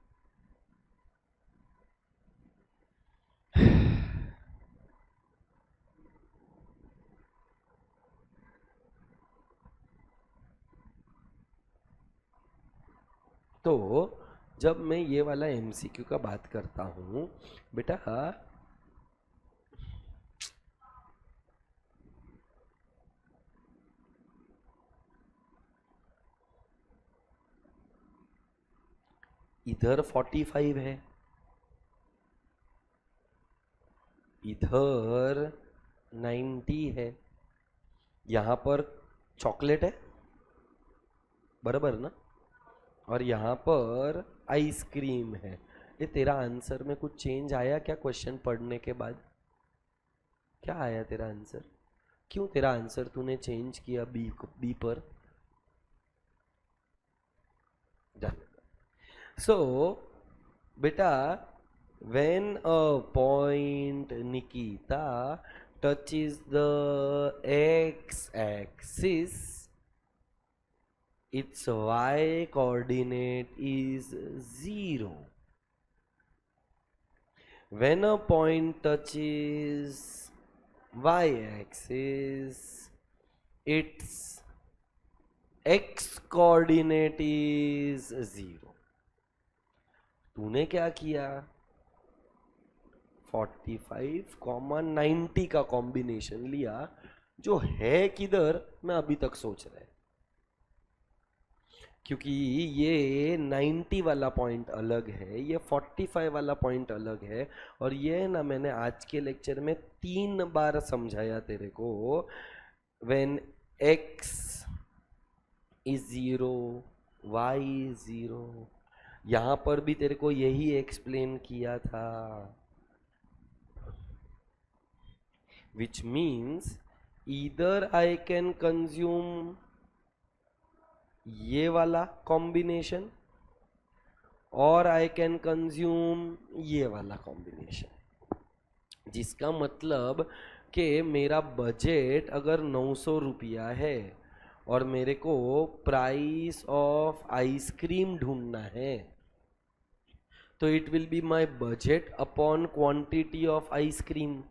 तो जब मैं ये वाला एमसीक्यू का बात करता हूँ बेटा, इधर 45 है, इधर 90 है, यहाँ पर चॉकलेट है, बराबर ना, और यहाँ पर आइसक्रीम है. ये तेरा आंसर में कुछ चेंज आया क्या क्वेश्चन पढ़ने के बाद? क्या आया तेरा आंसर? क्यों तेरा आंसर तूने चेंज किया बी पर? सो बेटा, when a point, Nikita, touches the x-axis, its y coordinate is 0. When a point touches y-axis, its x coordinate is 0. तूने क्या किया? 45, 90 का कॉम्बिनेशन लिया, जो है किधर मैं अभी तक सोच रहा है, क्योंकि ये 90 वाला पॉइंट अलग है, ये 45 वाला पॉइंट अलग है, और ये ना मैंने आज के लेक्चर में 3 बार समझाया तेरे को. When x is 0, y is 0, यहां पर भी तेरे को यही एक्सप्लेन किया था. which means either I can consume ये वाला कॉम्बिनेशन और I can consume ये वाला कॉम्बिनेशन, जिसका मतलब कि मेरा बजट अगर 900 रुपया है और मेरे को प्राइस ऑफ आइसक्रीम ढूंढना है, तो it will be my budget upon quantity of ice cream.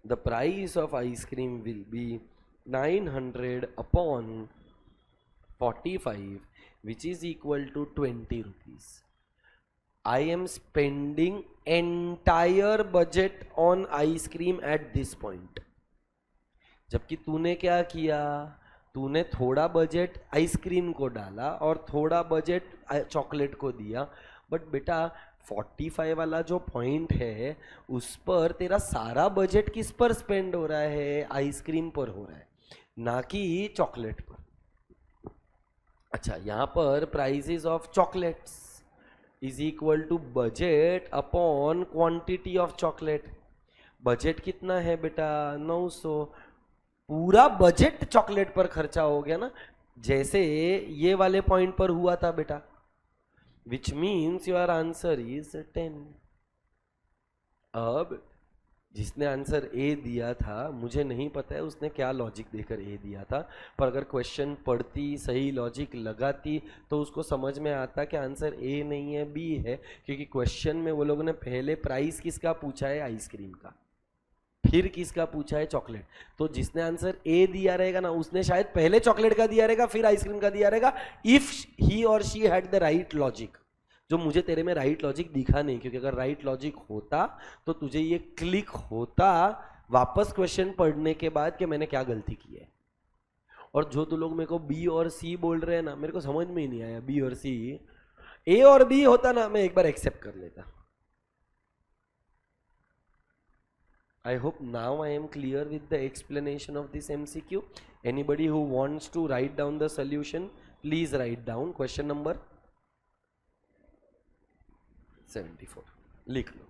The price of ice cream will be 900 upon 45, which is equal to 20 rupees. I am spending entire budget on ice cream at this point. जबकि तूने क्या किया? तूने थोड़ा budget ice cream को डाला और थोड़ा बजट चॉकलेट को दिया. बट बेटा 45 वाला जो पॉइंट है उस पर तेरा सारा बजट किस पर स्पेंड हो रहा है? आइसक्रीम पर हो रहा है, ना कि चॉकलेट पर. अच्छा, यहाँ पर prices of chocolates is equal to budget upon quantity of chocolate. Budget कितना है बेटा? 900. पूरा बजट चॉकलेट पर खर्चा हो गया ना, जैसे ये वाले पॉइंट पर हुआ था बेटा. Which means your answer is 10. अब जिसने आंसर ए दिया था, मुझे नहीं पता है उसने क्या लॉजिक देकर ए दिया था, पर अगर क्वेश्चन पढ़ती, सही लॉजिक लगाती, तो उसको समझ में आता कि आंसर ए नहीं है, बी है. क्योंकि क्वेश्चन में वो लोगों ने पहले प्राइस किसका पूछा है? आइसक्रीम का. फिर किसका पूछा है? चॉकलेट. तो जिसने आंसर ए दिया रहेगा ना, उसने शायद पहले चॉकलेट का दिया रहेगा, फिर आइसक्रीम का दिया रहेगा, इफ ही और she had the right logic. जो मुझे तेरे में राइट लॉजिक दिखा नहीं, क्योंकि अगर राइट लॉजिक होता तो तुझे ये क्लिक होता वापस क्वेश्चन पढ़ने के बाद कि मैंने क्या गलती की है. और जो तो लोग मेरे को बी और सी बोल रहे हैं ना, मेरे को समझ में ही नहीं आया. बी और सी, ए और बी होता ना, मैं एक बार एक्सेप्ट कर लेता. I hope now I am clear with the explanation of this MCQ. Anybody who wants to write down the solution, please write down question number 74. लिख लो.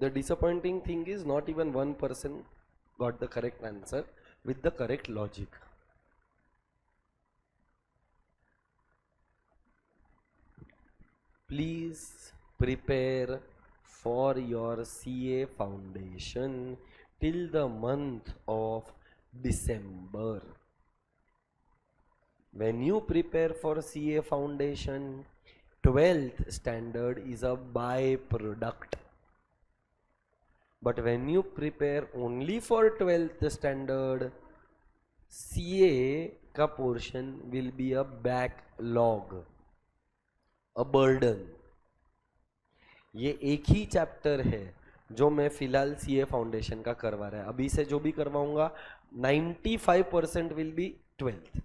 The disappointing thing is not even one person got the correct answer with the correct logic. Please prepare for your CA foundation till the month of December. When you prepare for CA foundation, 12th standard is a byproduct. But when you prepare only for 12th standard, CA का portion will be a backlog, a burden. ये एक ही chapter है जो मैं फिलहाल CA foundation का करवा रहा है. अभी से जो भी करवाऊंगा 95% will be 12th,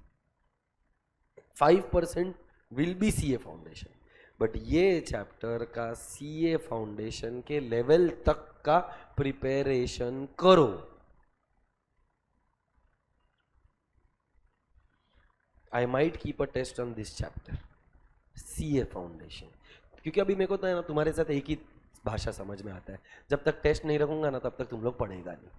5% will be CA foundation. But ये चैप्टर का CA फाउंडेशन के लेवल तक का प्रिपरेशन करो. I might keep a test on this chapter CA foundation, क्योंकि अभी मेरे को तो है ना तुम्हारे साथ एक ही भाषा समझ में आता है. जब तक टेस्ट नहीं रखूंगा ना तब तक तुम लोग पढ़ेगा नहीं.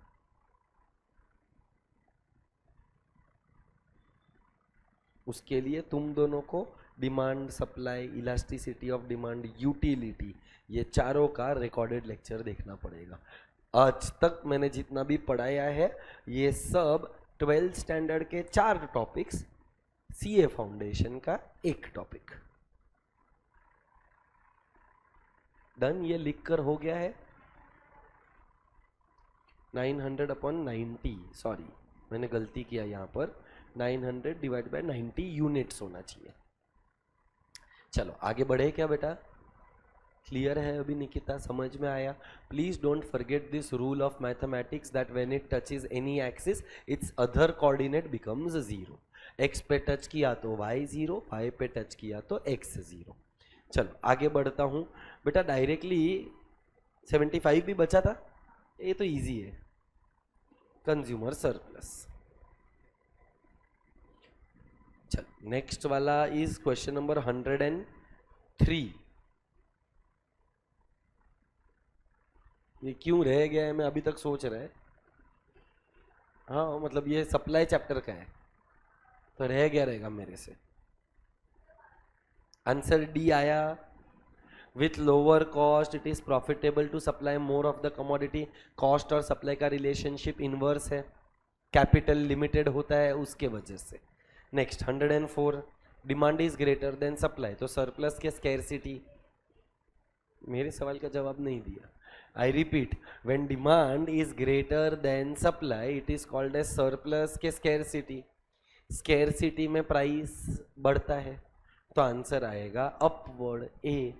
उसके लिए तुम दोनों को demand, supply, elasticity of demand, utility, ये चारों का रिकॉर्डेड लेक्चर देखना पड़ेगा. आज तक मैंने जितना भी पढ़ाया है ये सब 12th स्टैंडर्ड के 4 टॉपिक्स, CA फाउंडेशन का एक टॉपिक. डन. ये लिख कर हो गया है. 900/90, सॉरी मैंने गलती किया यहाँ पर. 900 डिवाइड बाय 90 यूनिट्स होना चाहिए. चलो आगे बढ़े क्या बेटा? क्लियर है अभी निकिता? समझ में आया? Please don't forget this rule of mathematics that when it touches any axis it's other coordinate becomes 0. x पे टच किया तो y 0, y पे टच किया तो x 0. चलो आगे बढ़ता हूँ बेटा. डायरेक्टली 75 भी बचा था, ये तो इजी है. Consumer surplus. चलो नेक्स्ट वाला इज क्वेश्चन नंबर 103. ये क्यों रह गया है मैं अभी तक सोच रहा है. हाँ मतलब ये सप्लाई चैप्टर का है तो रह गया रहेगा मेरे से. आंसर डी आया. With lower cost it is profitable to supply more of the commodity. Cost और सप्लाई का रिलेशनशिप इनवर्स है, कैपिटल लिमिटेड होता है उसके वजह से. Next 104. Demand is greater than supply, तो सरप्लस के स्कैरसिटी. मेरे सवाल का जवाब नहीं दिया. I repeat, when demand is greater than supply, it is called as surplus के scarcity. Scarcity में प्राइस बढ़ता है तो आंसर आएगा अपवर्ड A.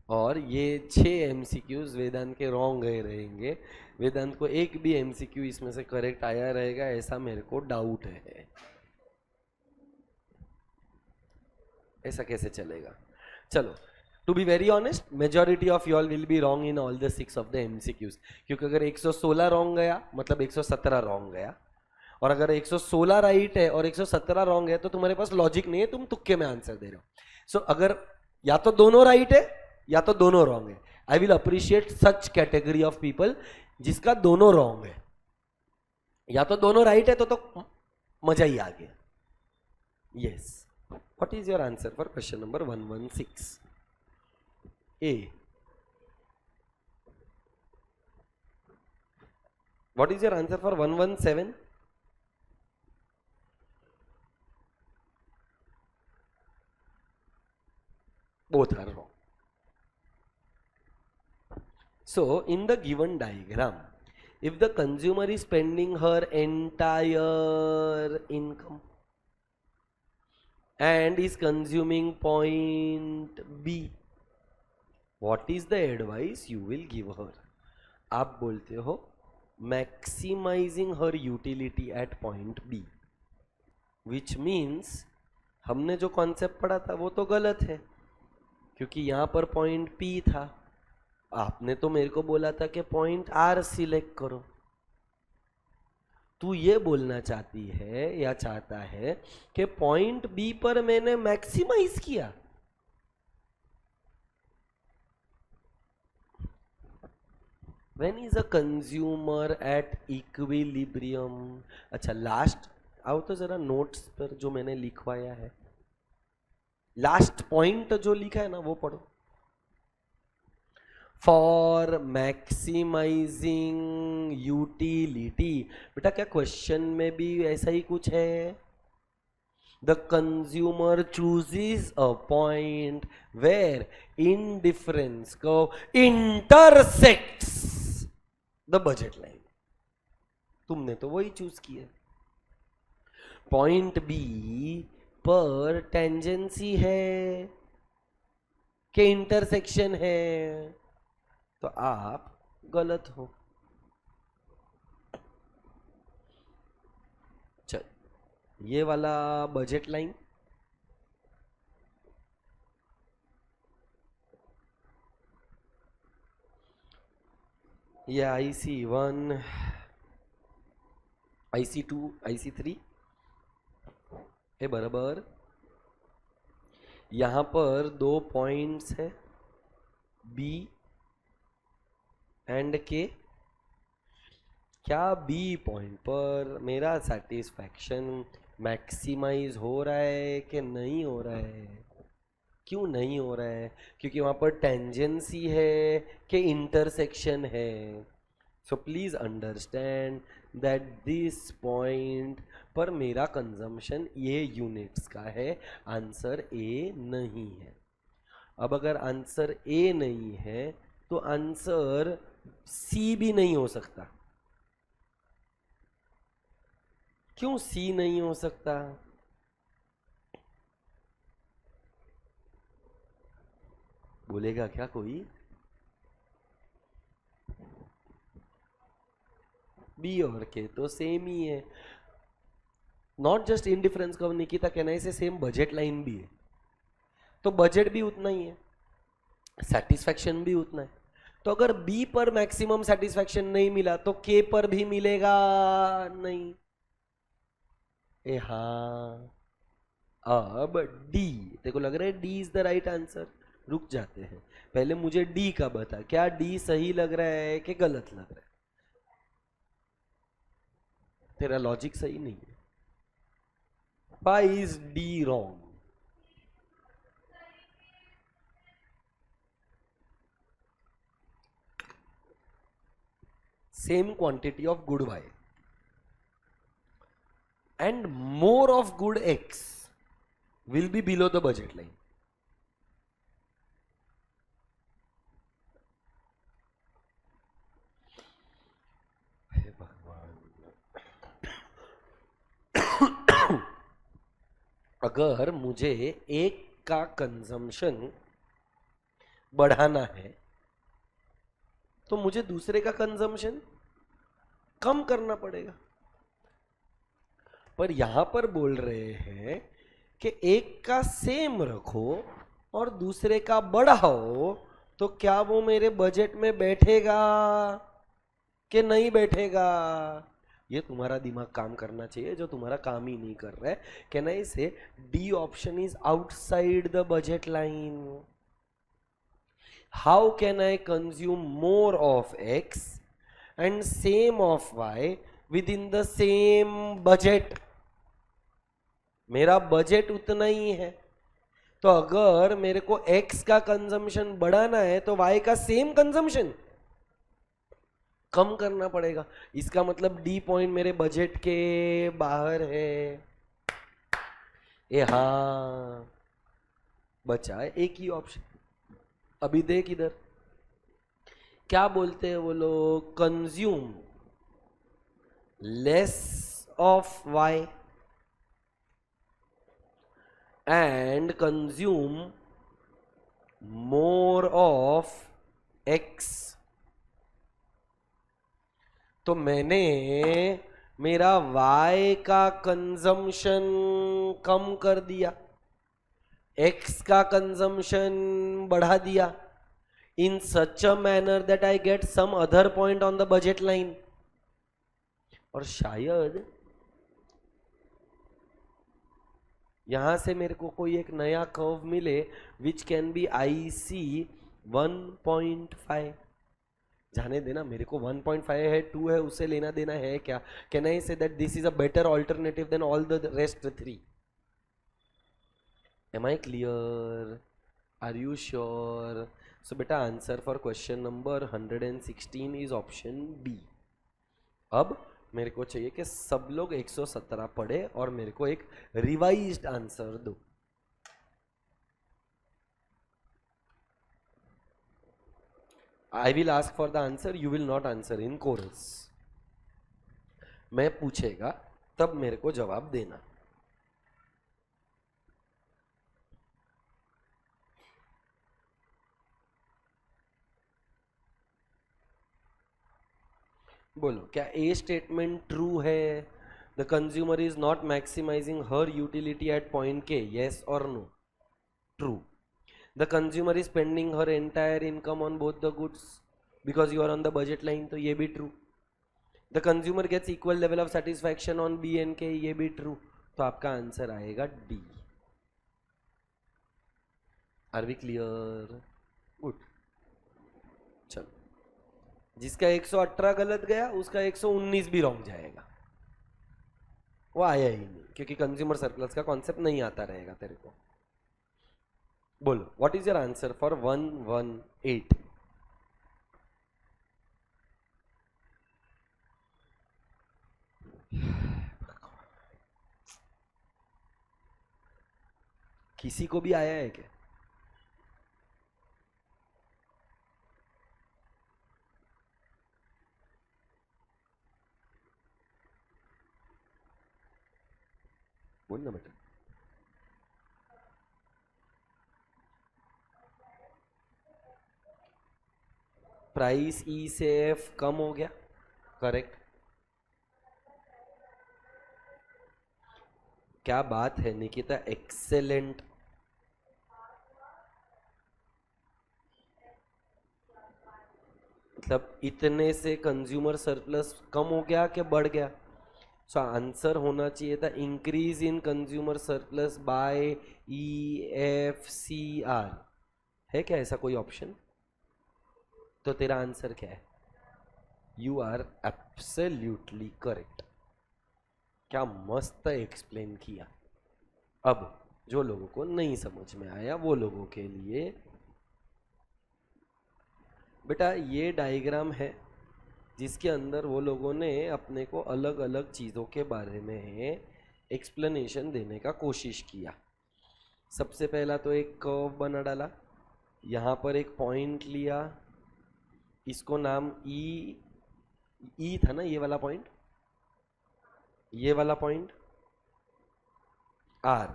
और ये 6 MCQs वेदांत के रॉन्ग रहेंगे. वेदांत को एक भी MCQ इसमें से करेक्ट आया रहेगा ऐसा मेरे को डाउट है. ऐसा कैसे चलेगा? चलो to be very honest, majority of you all will be wrong in all the 6 of the MCQs. क्योंकि अगर 116 रॉन्ग गया मतलब 117 रॉन्ग गया, और अगर 116 राइट है और 117 रॉन्ग है तो तुम्हारे पास लॉजिक नहीं है, तुम तुक्के में आंसर दे रहे हो. सो अगर या तो दोनों राइट है या तो दोनों रॉन्ग है, I will appreciate such category of people जिसका दोनों रॉन्ग है. या तो दोनों राइट है तो मजा ही आ गया. Yes. What is your answer for question number 116? A. What is your answer for 117? Both are wrong. So, in the given diagram, if the consumer is spending her entire income and is consuming point B, what is the advice you will give her? आप बोलते हो maximizing her utility at point B, which means हमने जो concept पढ़ा था वो तो गलत है क्योंकि यहाँ पर पॉइंट P था. आपने तो मेरे को बोला था कि पॉइंट R सिलेक्ट करो. तू ये बोलना चाहती है या चाहता है कि पॉइंट B पर मैंने मैक्सिमाइज किया. When is a consumer at equilibrium. अच्छा लास्ट आओ तो जरा नोट्स पर जो मैंने लिखवाया है, लास्ट पॉइंट जो लिखा है ना वो पढ़ो। फॉर मैक्सिमाइजिंग यूटिलिटी, बेटा क्या क्वेश्चन में भी ऐसा ही कुछ है? The consumer chooses a point where indifference curve intersects the budget line. तुमने तो वही चूज किया। पॉइंट बी पर टेंजेंसी है कि इंटरसेक्शन है, तो आप गलत हो। चल ये वाला बजट लाइन ये IC1 IC2 IC3 है बराबर। यहां पर दो पॉइंट्स है B एंड K। क्या B पॉइंट पर मेरा सेटिस्फैक्शन मैक्सिमाइज हो रहा है कि नहीं हो रहा है? क्यों नहीं हो रहा है? क्योंकि वहां पर टेंजेंसी है कि इंटरसेक्शन है। So please understand that this point पर मेरा कंजम्पशन ये यूनिट्स का है, आंसर ए नहीं है। अब अगर आंसर ए नहीं है तो आंसर सी भी नहीं हो सकता। क्यों सी नहीं हो सकता? बोलेगा क्या कोई? बी और के तो सेम ही है। Not just indifference curve Nikita कहना है, सेम बजट लाइन भी है, तो बजट भी उतना ही है, सेटिस्फैक्शन भी उतना है। तो अगर बी पर मैक्सिमम सेटिस्फैक्शन नहीं मिला तो के पर भी मिलेगा नहीं। ए हाँ, अब डी देखो लग रहा है D is the right answer. रुक जाते हैं, पहले मुझे डी का बता, क्या डी सही लग रहा है कि गलत लग रहा है? तेरा लॉजिक सही नहीं है। Why is D wrong? Same quantity of good Y and more of good X will be below the budget line. हे भगवान, अगर मुझे एक का कंजम्पशन बढ़ाना है तो मुझे दूसरे का कंजम्पशन कम करना पड़ेगा। पर यहां पर बोल रहे हैं कि एक का सेम रखो और दूसरे का बढ़ाओ, तो क्या वो मेरे बजट में बैठेगा कि नहीं बैठेगा? ये तुम्हारा दिमाग काम करना चाहिए, जो तुम्हारा काम ही नहीं कर रहा है। कहना इसे D option is outside the budget line. How can I consume more of X and same of Y within the same budget? मेरा बजट उतना ही है, तो अगर मेरे को एक्स का कंजम्पशन बढ़ाना है तो वाई का सेम कंजम्पशन कम करना पड़ेगा। इसका मतलब डी पॉइंट मेरे बजट के बाहर है। ए हाँ, बचा है एक ही ऑप्शन। अभी देख इधर क्या बोलते हैं वो लोग, consume less of Y and consume more of X. तो मैंने मेरा y का कंजम्पशन कम कर दिया, x का कंजम्पशन बढ़ा दिया, in such a manner that I get some other point on the budget line. और शायद यहां से मेरे को कोई एक नया कर्व मिले विच कैन बी IC 1.5। जाने देना, मेरे को 1.5 है 2 है उससे लेना देना है क्या? Can I say that this is a better alternative than all the rest 3? Am I clear? Are you sure? So बेटा answer for question number 116 is option B. अब मेरे को चाहिए कि सब लोग 117 पढ़े और मेरे को एक रिवाइज्ड आंसर दो. I will ask for the answer, you will not answer in chorus. मैं पूछेगा तब मेरे को जवाब देना. बोलो, क्या ए स्टेटमेंट ट्रू है? The consumer is not maximising her utility at point K, yes और no? True. The consumer is spending her entire income on both the goods because you are on the budget line, तो ये भी true. The consumer gets equal level of satisfaction on B and K, ये भी true. तो आपका answer आएगा D. Are we clear? Good. चलो, जिसका 118 गलत गया उसका 119 भी रॉन्ग जाएगा. वो आया ही नहीं क्योंकि कंज्यूमर सरप्लस का कॉन्सेप्ट नहीं आता रहेगा तेरे को. बोलो, what is your answer for 118? किसी को भी आया है क्या? बोल ना बेटा. प्राइस ई से एफ कम हो गया, करेक्ट. क्या बात है निकिता, एक्सेलेंट. मतलब इतने से कंज्यूमर सरप्लस कम हो गया कि बढ़ गया? सो आंसर होना चाहिए था increase in consumer surplus by E F C R. है क्या ऐसा कोई ऑप्शन? तो तेरा आंसर क्या है? You are absolutely correct. क्या मस्त एक्सप्लेन किया. अब जो लोगों को नहीं समझ में आया वो लोगों के लिए बेटा ये डायग्राम है जिसके अंदर वो लोगों ने अपने को अलग अलग चीज़ों के बारे में एक्सप्लेनेशन देने का कोशिश किया. सबसे पहला तो एक कर्व बना डाला, यहाँ पर एक पॉइंट लिया, इसको नाम ई था ना, ये वाला पॉइंट, ये वाला पॉइंट आर.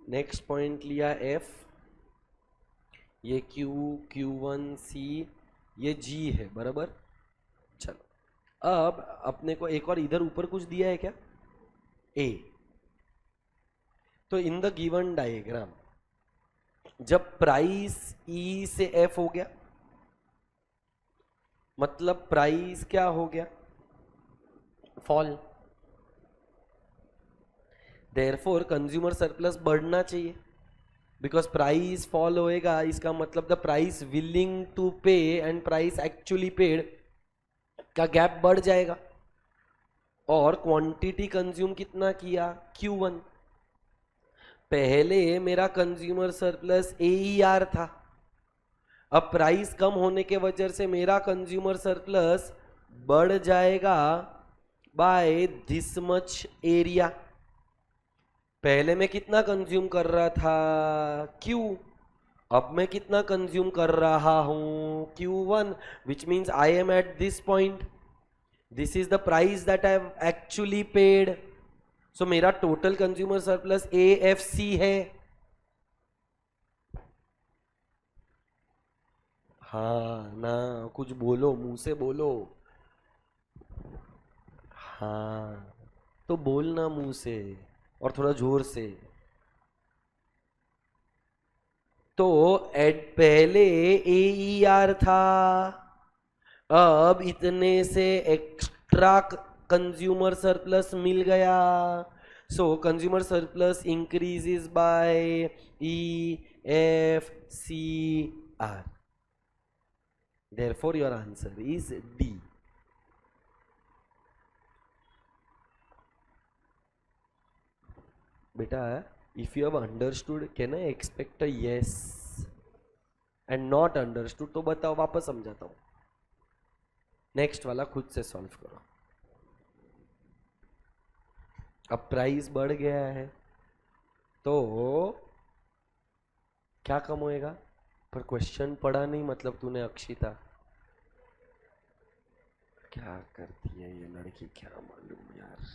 नेक्स्ट पॉइंट लिया एफ, ये क्यू, Q1 C, ये G है, बराबर. चलो अब अपने को एक और इधर ऊपर कुछ दिया है क्या? A. तो इन द गिवन डायग्राम जब प्राइस E से F हो गया मतलब प्राइस क्या हो गया? फॉल. देयरफॉर कंज्यूमर सरप्लस बढ़ना चाहिए बिकॉज प्राइस फॉल होएगा, इसका मतलब द प्राइस विलिंग टू पे एंड प्राइस एक्चुअली पेड का गैप बढ़ जाएगा. और क्वांटिटी कंज्यूम कितना किया? Q1. पहले मेरा कंज्यूमर सरप्लस AER था, अब प्राइस कम होने के वजह से मेरा कंज्यूमर सरप्लस बढ़ जाएगा बाय दिस मच एरिया. पहले मैं कितना कंज्यूम कर रहा था? Q. अब मैं कितना कंज्यूम कर रहा हूं? Q1, which means I am at this point. This is the price that I have actually paid. So मेरा टोटल कंज्यूमर सरप्लस AFC है. हाँ ना, कुछ बोलो, मुंह से बोलो. हाँ तो बोलना मुंह से और थोड़ा जोर से. तो पहले AER था, अब इतने से एक्स्ट्रा कंज्यूमर सरप्लस मिल गया. सो consumer surplus increases by EFCR. Therefore your answer is D. बेटा, if you have understood, can I expect a yes? And not understood तो बताओ, वापस समझाता हूं. नेक्स्ट वाला खुद से सॉल्व करो. अब प्राइस बढ़ गया है तो क्या कम होएगा? पर क्वेश्चन पढ़ा नहीं, मतलब तूने अक्षिता. क्या करती है ये लड़की, क्या मालूम यार.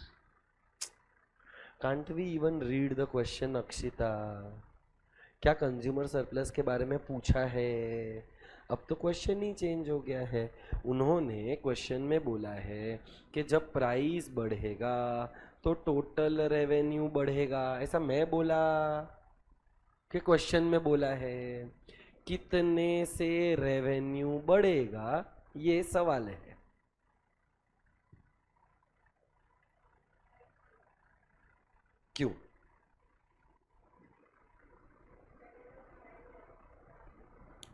Can't we even read the question Akshita? क्या कंज्यूमर सरप्लस के बारे में पूछा है? अब तो क्वेश्चन ही चेंज हो गया है. उन्होंने क्वेश्चन में बोला है कि जब प्राइस बढ़ेगा तो टोटल रेवेन्यू बढ़ेगा. ऐसा मैं बोला कि क्वेश्चन में बोला है? कितने से रेवेन्यू बढ़ेगा, ये सवाल है. क्यों?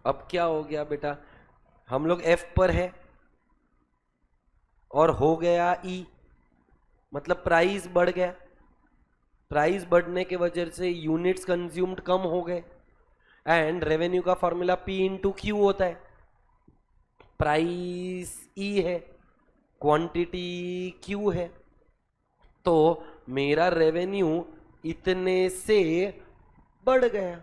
अब क्या हो गया बेटा? हम लोग F पर है और हो गया E, मतलब प्राइस बढ़ गया. प्राइस बढ़ने के वजह से यूनिट्स कंज्यूम्ड कम हो गए. एंड रेवेन्यू का फॉर्मूला P इंटू Q होता है. प्राइस E है, क्वांटिटी Q है, तो मेरा रेवेन्यू इतने से बढ़ गया.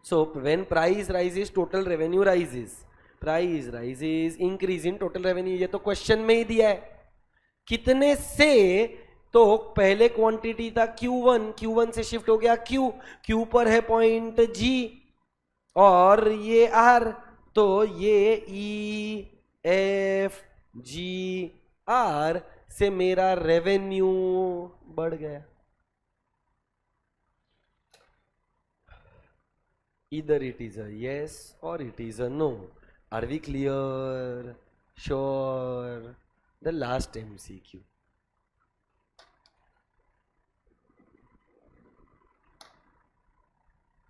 So when price rises, total revenue rises. Price rises, increase in total revenue. ये तो क्वेश्चन में ही दिया है. कितने से? तो पहले क्वांटिटी था Q1, Q1 से शिफ्ट हो गया Q, Q पर है पॉइंट G और ये R, तो ये E F G R से मेरा रेवेन्यू बढ़ गया. Either it is a yes or it is a no. Are we clear? Sure. The last MCQ.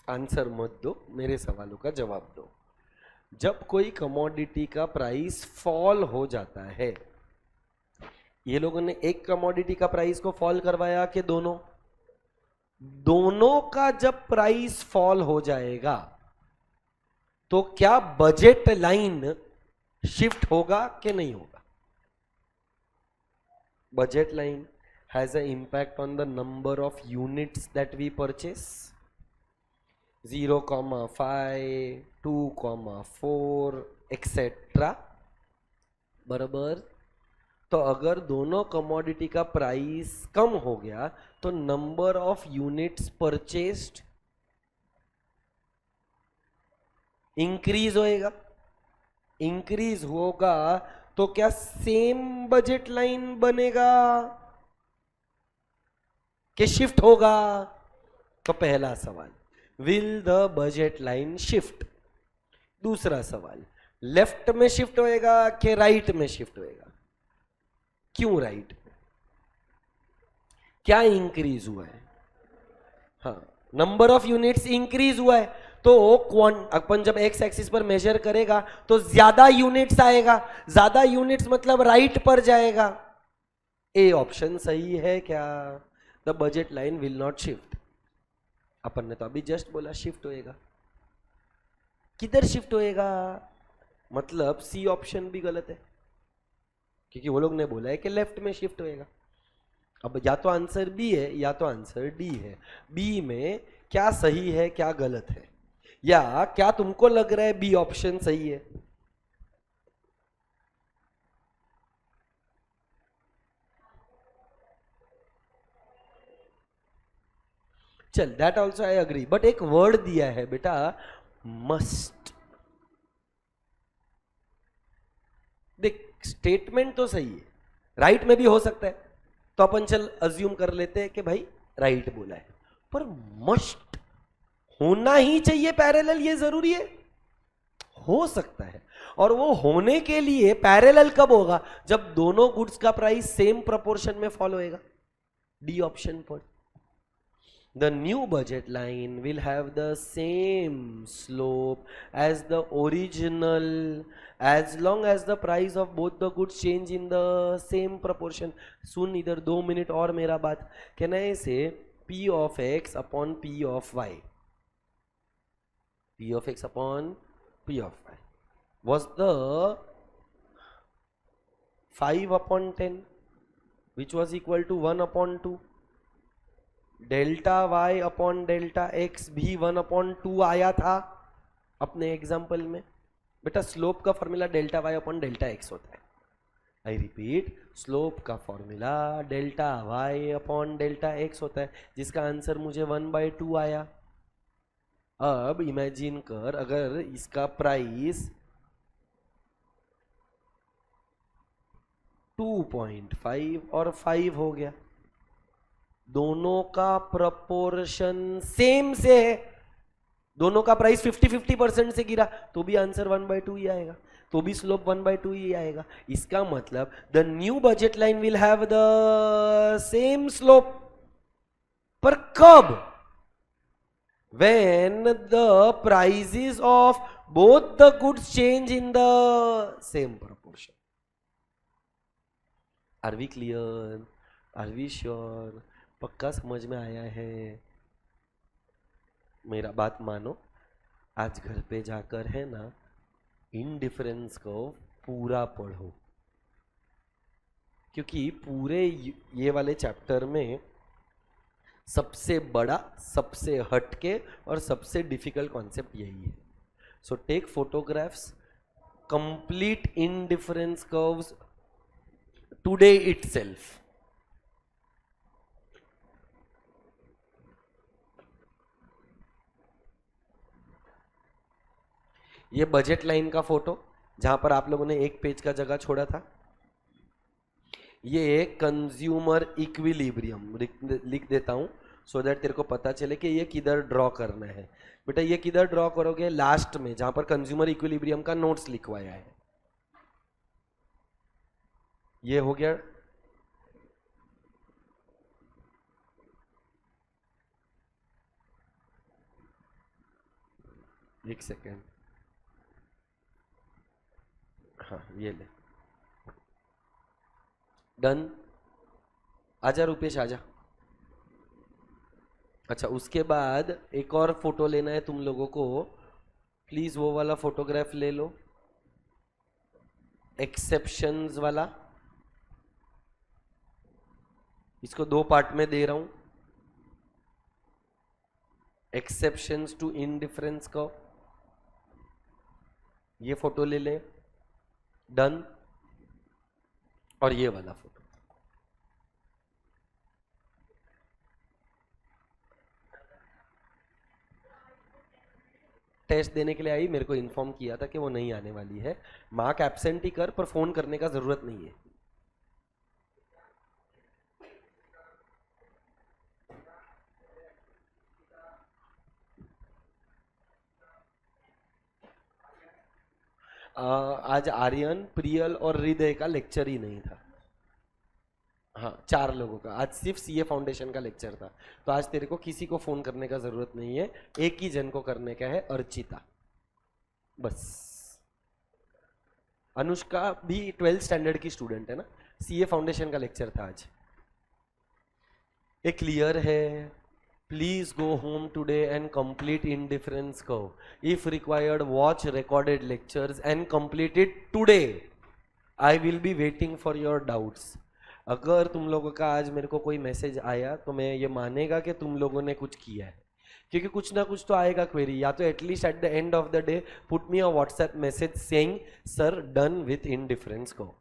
Answer मत दो, मेरे सवालों का जवाब दो. जब कोई कमोडिटी का प्राइस फॉल हो जाता है, ये लोगों ने एक कमोडिटी का प्राइस को फॉल करवाया कि दोनों? दोनों का जब प्राइस फॉल हो जाएगा तो क्या बजट लाइन शिफ्ट होगा कि नहीं होगा? Budget line has a impact on the number of units that we purchase. 0,5, 2,4 etcetera. बराबर. तो अगर दोनों कमोडिटी का प्राइस कम हो गया तो number of units purchased increase होएगा. इंक्रीज होगा तो क्या सेम बजट लाइन बनेगा कि शिफ्ट होगा? तो पहला सवाल, will the budget line shift. दूसरा सवाल, लेफ्ट में शिफ्ट होएगा कि राइट में शिफ्ट होएगा? क्यों राइट? क्या इंक्रीज हुआ है? हाँ, नंबर ऑफ यूनिट्स इंक्रीज हुआ है, तो अपन जब एक्स एक्सिस पर मेजर करेगा तो ज्यादा यूनिट्स आएगा. ज्यादा यूनिट्स मतलब राइट पर जाएगा. ए ऑप्शन सही है क्या? The budget line will not shift. अपन ने तो अभी जस्ट बोला शिफ्ट होएगा. किधर शिफ्ट होएगा? मतलब सी ऑप्शन भी गलत है, क्योंकि वो लोग ने बोला है कि लेफ्ट में शिफ्ट होएगा. अब या तो आंसर बी है या तो आंसर डी है. बी में क्या सही है, क्या गलत है? या क्या तुमको लग रहा है बी ऑप्शन सही है? चल, that also I agree, but एक वर्ड दिया है बेटा, मस्ट. देख, स्टेटमेंट तो सही है, राइट में भी हो सकता है, तो अपन चल अज्यूम कर लेते हैं कि भाई राइट बोला है, पर मस्ट होना ही चाहिए पैरेलल, ये जरूरी है? हो सकता है. और वो होने के लिए पैरेलल कब होगा? जब दोनों गुड्स का प्राइस सेम प्रोपोर्शन में फॉलो होएगा. डी ऑप्शन पर. The new budget line will have the same slope as the original as long as the price of both the goods change in the same proportion. सुन इधर 2 minute और मेरा बात. Can I say P of x upon P of y? P of x upon P of y was the 5 upon 10 which was equal to 1 upon 2. Delta y upon delta x भी 1 upon 2 आया था अपने example में. बेटा slope का formula delta y upon delta x होता है. I repeat, slope का formula delta y upon delta x होता है, जिसका आंसर मुझे 1/2 आया. अब इमेजिन कर अगर इसका प्राइस 2.5 और 5 हो गया, दोनों का प्रपोर्शन सेम से है, दोनों का प्राइस 50-50% से गिरा तो भी आंसर 1/2 ही आएगा, तो भी स्लोप 1/2 ही आएगा. इसका मतलब the new budget line will have the same slope. पर कब? when the prices of both the goods change in the same proportion. Are we clear? Are we sure? पक्का समझ में आया है? मेरा बात मानो, आज घर पे जाकर है ना इनडिफरेंस को पूरा पढ़ो, क्योंकि पूरे ये वाले चैप्टर में सबसे बड़ा, सबसे हटके और सबसे डिफिकल्ट कॉन्सेप्ट यही है. So take photographs, complete indifference curves today itself. ये बजट लाइन का फोटो जहां पर आप लोगों ने एक पेज का जगह छोड़ा था. ये कंज्यूमर इक्विलिब्रियम लिख देता हूं सो दैट तेरे को पता चले कि ये किधर ड्रॉ करना है. बेटा ये किधर ड्रॉ करोगे? लास्ट में, जहां पर कंज्यूमर इक्विलिब्रियम का नोट्स लिखवाया है. ये हो गया. एक सेकेंड. हाँ ये ले. डन. आजा रुपेश आजा. अच्छा, उसके बाद एक और फोटो लेना है तुम लोगों को. प्लीज वो वाला फोटोग्राफ ले लो, एक्सेप्शंस वाला. इसको 2 पार्ट में दे रहा हूं. एक्सेप्शंस टू इनडिफरेंस को ये फोटो ले ले. डन. और ये वाला फोटो. टेस्ट देने के लिए आई, मेरे को इन्फॉर्म किया था कि वो नहीं आने वाली है. मार्क एब्सेंट ही कर, पर फोन करने का जरूरत नहीं है. आज आर्यन, प्रियल और हृदय का लेक्चर ही नहीं था. हाँ 4 लोगों का. आज सिर्फ सीए फाउंडेशन का लेक्चर था, तो आज तेरे को किसी को फोन करने का जरूरत नहीं है. एक ही जन को करने का है, अर्चिता, बस. अनुष्का भी 12th स्टैंडर्ड की स्टूडेंट है ना. सीए फाउंडेशन का लेक्चर था आज. एक क्लियर है? Please go home today and complete indifference curve. If required watch recorded lectures and complete it today. I will be waiting for your doubts. अगर तुम लोगों का आज मेरे को कोई मैसेज आया तो मैं ये मानेगा कि तुम लोगों ने कुछ किया है, क्योंकि कुछ ना कुछ तो आएगा क्वेरी. या तो at least at the end of the day put me a WhatsApp message saying sir done with indifference curve.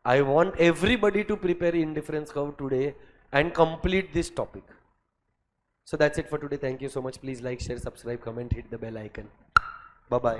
I want everybody to prepare indifference curve today and complete this topic. So that's it for today. Thank you so much. Please like, share, subscribe, comment, hit the bell icon. Bye bye.